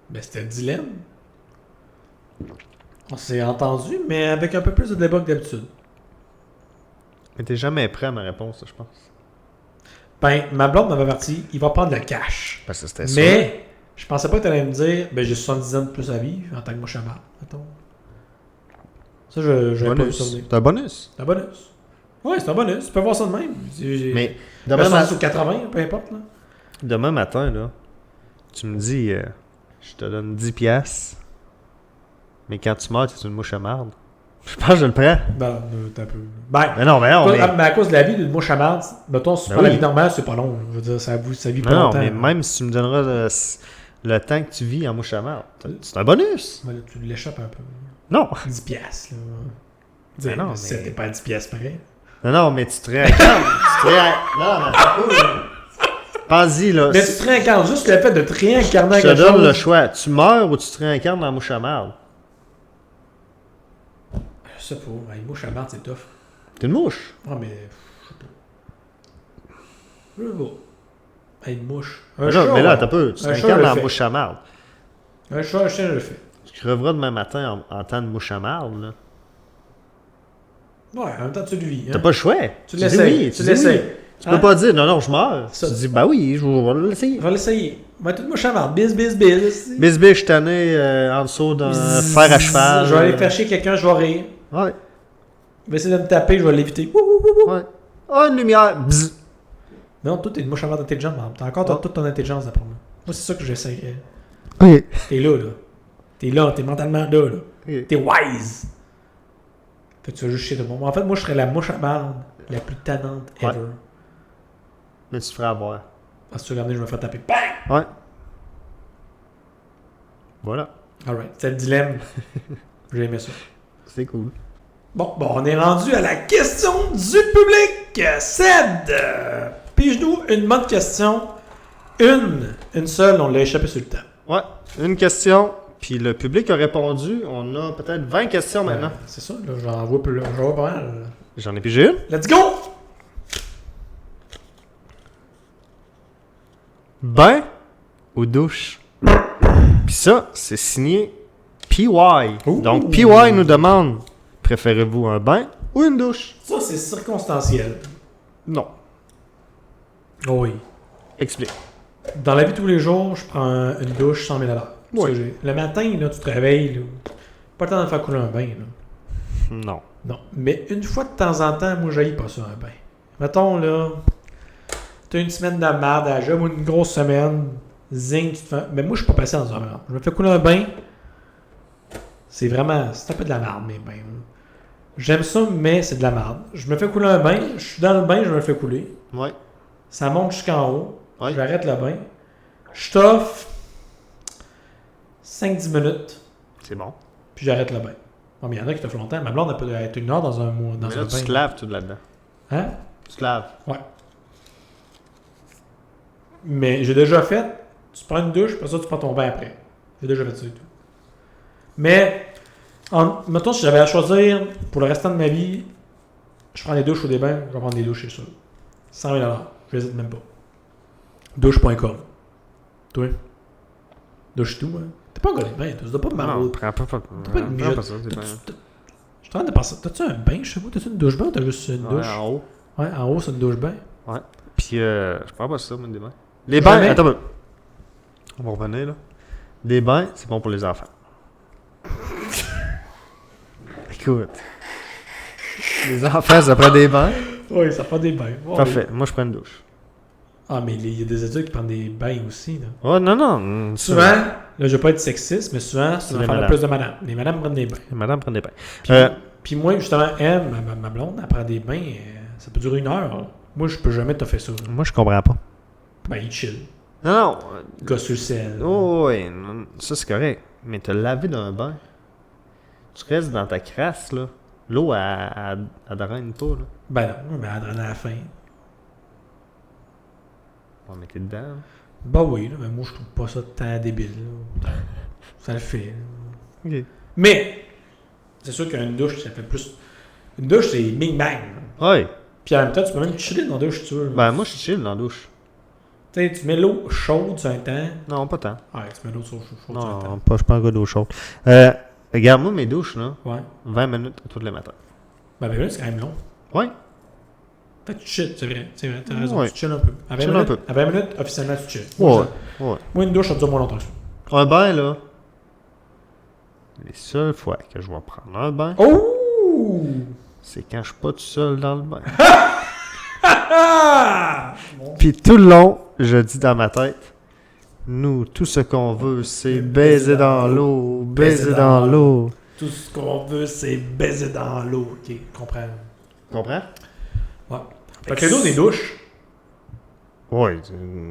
Ben, c'était le dilemme. On s'est entendu, mais avec un peu plus de débat que d'habitude. Mais t'es jamais prêt à ma réponse, je pense. Ben, ma blonde m'avait averti, il va prendre le cash. Parce que c'était ça. Mais, je pensais pas que t'allais me dire, ben, j'ai 70 ans de plus à vivre en tant que mouche à marde, mettons. Ça, je pas vu ça venir. C'est un bonus. C'est un bonus. Ouais, c'est un bonus. Tu peux voir ça de même. Mais demain, demain, sur 80, peu importe. Là. demain matin, là, tu me dis, je te donne 10 piastres, mais quand tu meurs, t'es une mouche à marde. Je pense que je le prends. Ben, t'as un peu. Ben, Mais non, mais non, mais à cause de la vie d'une mouche à marde, mettons, si tu Ben prends la oui. vie normale, c'est pas long. Je veux dire, ça vit pas non, longtemps. mais même si tu me donneras le temps que tu vis en mouche à marde, c'est un bonus. Ben, là, tu l'échappes un peu. Non. 10 piastres, là. Ben non, mais- C'était pas 10 piastres près. Non, mais tu te réincarnes. Non, mais c'est cool. Pense-y, là. Mais tu te réincarnes, juste le fait de te réincarner à Je te quelque donne chose. le choix. Tu meurs ou tu te réincarnes dans la mouche à marde? Je sais pas, une mouche à marde, c'est tough. T'es une mouche. Ah, mais. Je sais pas. Je sais pas. Une mouche. Mais là, t'as peu. Tu te un chat, réincarnes le dans la fait. mouche à marde. Un chat, un chien, je le fais. Tu creveras demain matin en temps de mouche à marde, là. Ouais, en même temps, tu le vis. Hein? T'as pas le choix. Tu dis l'essayes. oui, Tu dis l'essayes. oui. Tu Hein? peux pas dire non, je meurs. Ça- Tu dis bah oui, je vais l'essayer. On va l'essayer. On va être une mouche à marde. Bis. Bisbee, je suis tanné en dessous d'un fer à cheval. Je vais aller faire chier quelqu'un, je vais rire. Ouais, Il va essayer de me taper, je vais l'éviter. Wouh, wouh, wouh, wouh. ouais. Oh, une lumière. Bzz. Non, toi, t'es une mouche à marde intelligente, man. T'as encore toute ton intelligence d'après moi. Moi, c'est ça que j'essaie. Ok. T'es là, là. T'es mentalement là, là. Ok. T'es wise. Fait que tu vas juste chier de moi. En fait, moi, je serais la mouche à marde la plus tannante Ouais. ever. Mais tu te ferais avoir. Parce que tu regardes, je me ferais taper. Bang! Ouais. Voilà. Alright, c'est le dilemme. J'ai aimé ça. C'est cool. Bon, on est rendu à la question du public. Ced, pige-nous une bonne question. Une seule, on l'a échappé sur le temps. Ouais. Une question. Puis le public a répondu. On a peut-être 20 questions maintenant. C'est ça, là, j'en vois pas mal. J'en ai pigé une. Let's go! Bain ou douche? Puis ça, c'est signé PY. Ouh. Donc PY nous demande, préférez-vous un bain ou une douche? Ça, c'est circonstanciel. Non. Oh oui. Explique. Dans la vie de tous les jours, je prends une douche 100 000 $. Oui. Le matin, là, tu te réveilles, là, pas le temps de faire couler un bain. Là. Non. Non. Mais une fois de temps en temps, moi, j'haïs pas ça, un bain. Mettons, là, t'as une semaine de merde à la job ou une grosse semaine, zing, tu te fais... Mais moi, je suis pas passé dans un bain. Je me fais couler un bain. C'est vraiment... C'est un peu de la merde, mes bains. Là. J'aime ça, mais c'est de la merde. Je me fais couler un bain, je suis dans le bain, je me le fais couler. Ouais. Ça monte jusqu'en haut. Ouais. J'arrête le bain. Je t'offre 5-10 minutes, C'est bon. puis j'arrête le bain. Bon, mais il y en a qui t'offrent longtemps. Ma blonde, elle peut être une heure dans un mois. Dans Mais un là, tu bain. te laves tout là-dedans. Hein? Tu te laves. Ouais. Mais j'ai déjà fait. Tu prends une douche, après ça, tu prends ton bain après. J'ai déjà fait ça et tout. Mais, mettons, si j'avais à choisir pour le restant de ma vie, je prends des douches ou des bains, je vais prendre des douches, c'est sûr. 100 000 $. Je n'hésite même pas. Douche.com. Toi? Douche tout, hein? T'es pas un gars des bains, toi. Tu dois pas me Non, marauder. prends pas. T'as pas une Prends mijote. pas ça, c'est bien. Je suis en train de penser. T'as-tu un bain chez vous? T'as-tu une douche bain ou t'as juste une douche? Ouais, en haut. Ouais, en haut, c'est une douche bain. Puis, je prends pas ça, moi, des bains. Les bains, Jamais. attends un peu. On va revenir, là. Des bains, c'est bon pour les enfants. Écoute. Les enfants, ça prend des bains. Oui, ça prend des bains. Ouais, Parfait. Moi, je prends une douche. Ah, mais il y a des adultes qui prennent des bains aussi. Là. Oh, non. Souvent, là, je vais pas être sexiste, mais souvent, c'est Les l'affaire la madames. plus de madame. Les madames prennent des bains. Madame prend des bains. Puis, puis moi, justement, elle, ma blonde, elle prend des bains. Ça peut durer 1 heure. Là. Moi, je peux jamais te faire ça. Là. Moi, je comprends pas. Ben, il chill. Non. Gosse sur le sel. Oh, oui, non, ça c'est correct. Mais te laver d'un bain, tu restes dans ta crasse, là. L'eau, elle draine pas, là. Ben non, mais elle draine à la fin. On va mettre dedans. Là. Ben oui, là, mais moi je trouve pas ça tant débile. Là. Ça le fait. Là. Ok. Mais, c'est sûr qu'une douche, ça fait plus. Une douche, c'est bing bang. Ouais. Puis en même temps, tu peux même chiller dans la douche si tu veux. Ben, moi, je suis chill dans la douche. Tu sais, tu mets l'eau chaude sur un temps. Non, pas tant. Ouais, tu mets l'eau chaude sur un Non, temps. pas, je suis pas un gars d'eau chaude. Regarde-moi mes douches, là. Ouais. 20 minutes tous les matins. Ben, c'est quand même long. Ouais. Fait que tu chill, c'est vrai. C'est vrai, t'as raison. Ouais. Tu chill un peu. À 20 Chill minutes, un peu. À 20 minutes, officiellement, tu chill. Ouais. Ouais. Moi, une douche, ça dure moins longtemps que ça. Un bain, là. Les seules fois que je vais prendre un bain, Oh! c'est quand je suis pas tout seul dans le bain. Ah! Puis tout le long, je dis dans ma tête, nous, tout ce qu'on veut, c'est baiser dans l'eau, baiser dans l'eau. Tout ce qu'on veut, c'est baiser dans l'eau. Ok, comprends. Comprends? Ouais. Fait que l'eau des douches. Oui,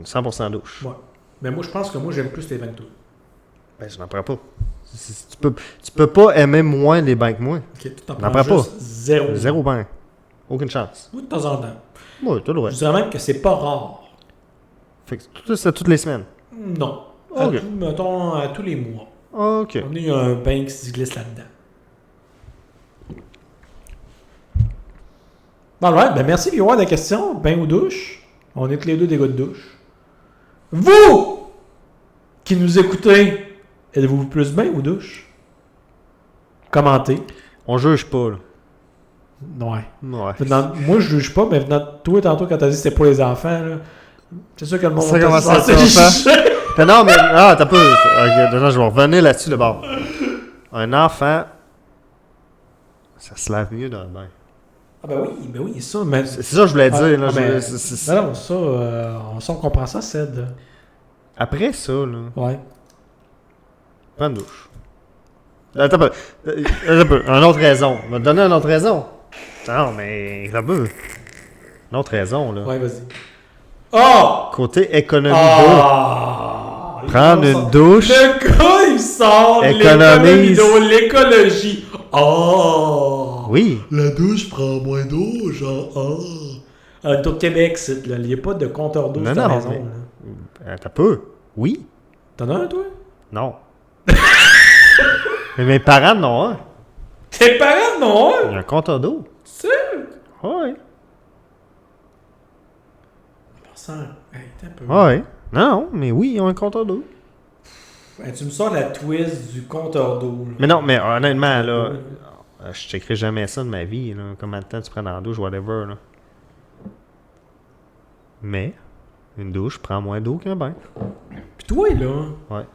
100% douche. Ouais. Mais moi, je pense que moi, j'aime plus les bains de douche. Ben, je n'en prends pas. Tu peux pas aimer moins les bains que moi. Ok, tout en N'en prends prends juste zéro. Zéro bain. Aucune chance. Ou de temps en temps. Oui, tout le Je reste. dirais même que c'est pas rare. Fait que tout ça, toutes les semaines. Non. Ok. Mettons, à tous les mois. OK. On a eu un bain qui se glisse là-dedans. Bon, ouais, ben merci, puis ouais, la question, bain ou douche? On est tous les deux des gars de douche. Vous qui nous écoutez, êtes-vous plus bain ou douche? Commentez. On juge pas, là. Ouais. Ouais. Moi, je juge pas, mais venant toi, tantôt, quand t'as dit que c'était pour les enfants, là, c'est sûr que le monde Ça va commence te à penser être juger. Non, mais... Ah, t'as pas... Ok, non, je vais revenir là-dessus, d'abord. Un enfant, ça se lave mieux dans le bain. Ah ben oui, ça, mais... C'est ça que je voulais dire, là. Ah, ben, c'est- non, ça, on comprend ça, Ced. Après ça, là, Ouais. prends une douche. Attends un peu. Attends un peu. Une autre raison. On va te donner une autre raison. Non, mais... Un peu. Une autre raison, là. Ouais, vas-y. Oh! Côté économie Ah! d'eau. Prendre une douche. Le gars, il sort Économise. l'économie d'eau, l'écologie. Oh! Oui. La douche prend moins d'eau, genre, au Québec, il n'y a pas de compteur d'eau Non, sur ta non, maison. mais- là. Attends un peu. Oui. T'en as un, toi? Non. Mais mes parents en ont un. Tes parents, non, Il y a un compteur d'eau. Sûr? Oui. Ça, hey, t'es un peu... Oui. Non, mais oui, ils ont un compteur d'eau. Hey, tu me sors la twist du compteur d'eau. là. Mais non, mais honnêtement, là, je checkerai jamais ça de ma vie. Là. Combien de temps tu prends dans la douche, whatever. Là. Mais, une douche prend moins d'eau qu'un bain. Puis toi, là... Ouais.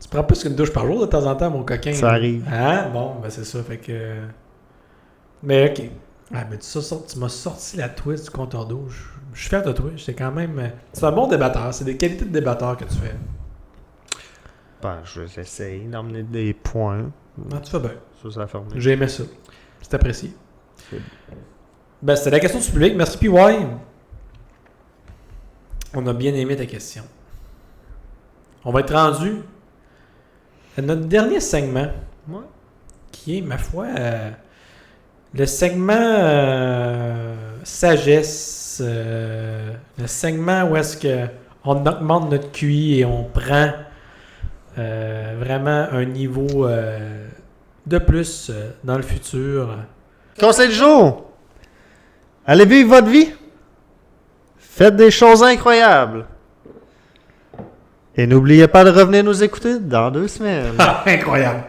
Tu prends plus qu'une douche par jour de temps en temps, mon coquin. Ça là. arrive. Hein? Bon, ben c'est ça, fait que... Mais ok. Ah, mais tu m'as sorti la twist du compteur d'eau. Je suis fier de toi. C'est quand même... C'est un bon débatteur. C'est des qualités de débatteur que tu fais. Ben, je vais essayer d'emmener des points. Ah, tu fais bien. Ça a fermé. J'ai aimé ça. C'est apprécié. C'est- Ben, c'était la question du public. Merci, PY. On a bien aimé ta question. On va être rendu à notre dernier segment, Ouais. qui est, ma foi, le segment sagesse. Le segment où est-ce que on augmente notre QI et on prend vraiment un niveau de plus dans le futur. Conseil du jour! Allez vivre votre vie! Faites des choses incroyables! Et n'oubliez pas de revenir nous écouter dans 2 semaines. Incroyable.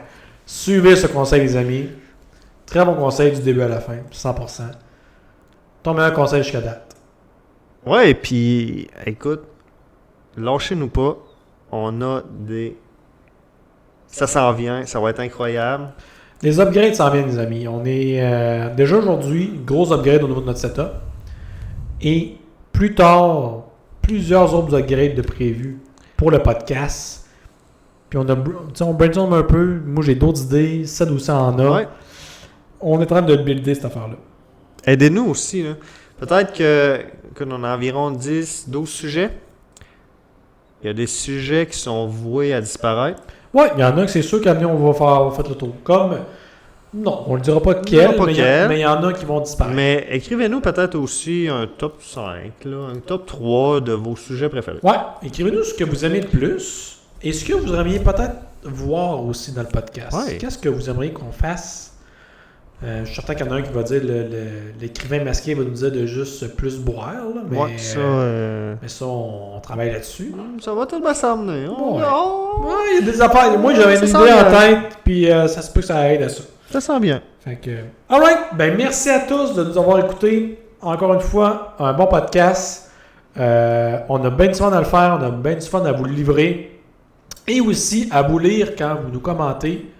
Suivez ce conseil, les amis. Très bon conseil du début à la fin, 100%. Ton meilleur conseil jusqu'à date. Ouais, et puis, écoute, lâchez-nous pas. On a des... Ça s'en vient, ça va être incroyable. Les upgrades s'en viennent, les amis. On est déjà aujourd'hui, gros upgrade au niveau de notre setup. Et plus tard, plusieurs autres upgrades de prévus pour le podcast. Puis on brainstorm un peu. Moi, j'ai d'autres idées. Ça aussi en a. Ouais. On est en train de builder cette affaire-là. Aidez-nous aussi, là. Peut-être que l'on a environ 10, 12 sujets. Il y a des sujets qui sont voués à disparaître. Ouais, il y en a que c'est sûr qu'à venir, on va faire le tour. Comme, non, on ne le dira pas mais il y en a qui vont disparaître. Mais écrivez-nous peut-être aussi un top 5, là, un top 3 de vos sujets préférés. Ouais, écrivez-nous ce que vous aimez le plus et ce que vous aimeriez peut-être voir aussi dans le podcast. Ouais. Qu'est-ce que vous aimeriez qu'on fasse? Je suis certain qu'il y en a un qui va dire l'écrivain masqué va nous dire de juste plus boire, là, mais, Ouais, ça, mais ça, on travaille là-dessus. ça va tout bien s'emmener. Ouais, il y a des affaires. Moi, j'avais une Ça idée sent en bien. tête, puis ça se peut que ça aide à ça. Ça sent bien. Fait que, alright, ben merci à tous de nous avoir écoutés. Encore une fois, un bon podcast. On a bien du fun à le faire, on a bien du fun à vous le livrer. Et aussi à vous lire quand vous nous commentez.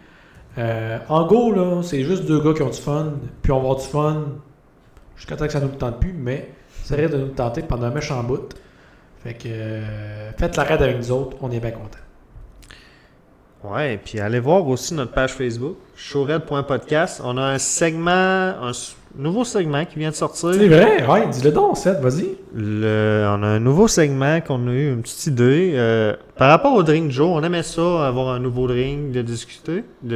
En gros, là, c'est juste deux gars qui ont du fun, puis on va avoir du fun jusqu'à temps que ça ne nous tente plus, mais ça risque de nous tenter pendant un méchant bout. Fait que faites la raid avec nous autres, on est bien contents. Ouais, puis allez voir aussi notre page Facebook, showred.podcast. On a un segment, nouveau segment qui vient de sortir. C'est vrai, ouais, dis-le donc, Seth, vas-y. On a un nouveau segment qu'on a eu une petite idée. Par rapport au drink Joe, on aimait ça, avoir un nouveau drink, de discuter, On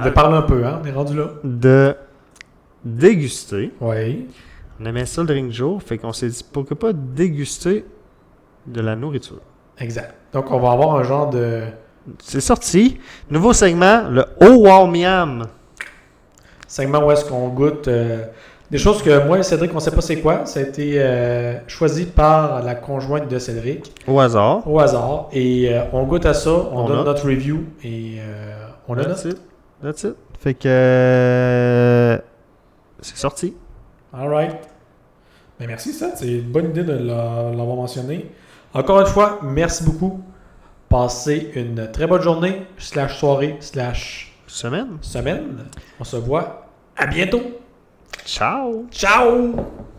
déparle un peu, hein, on est rendu là. de déguster. Oui. On aimait ça le drink Joe, fait qu'on s'est dit pourquoi pas déguster de la nourriture. Exact. Donc, on va avoir un genre de... C'est sorti. Nouveau segment, le Oh Wow Miam. segment où est-ce qu'on goûte des choses que moi et Cédric, on ne sait pas c'est quoi. Ça a été choisi par la conjointe de Cédric. Au hasard. Au hasard. Et on goûte à ça, on donne note. notre review et on le That's note. it. That's it. Fait que c'est sorti. Alright. Ben merci, ça. C'est une bonne idée de l'avoir mentionné. Encore une fois, merci beaucoup. Passez une très bonne journée, /soirée, Semaine. /semaine. On se voit à bientôt. Ciao. Ciao!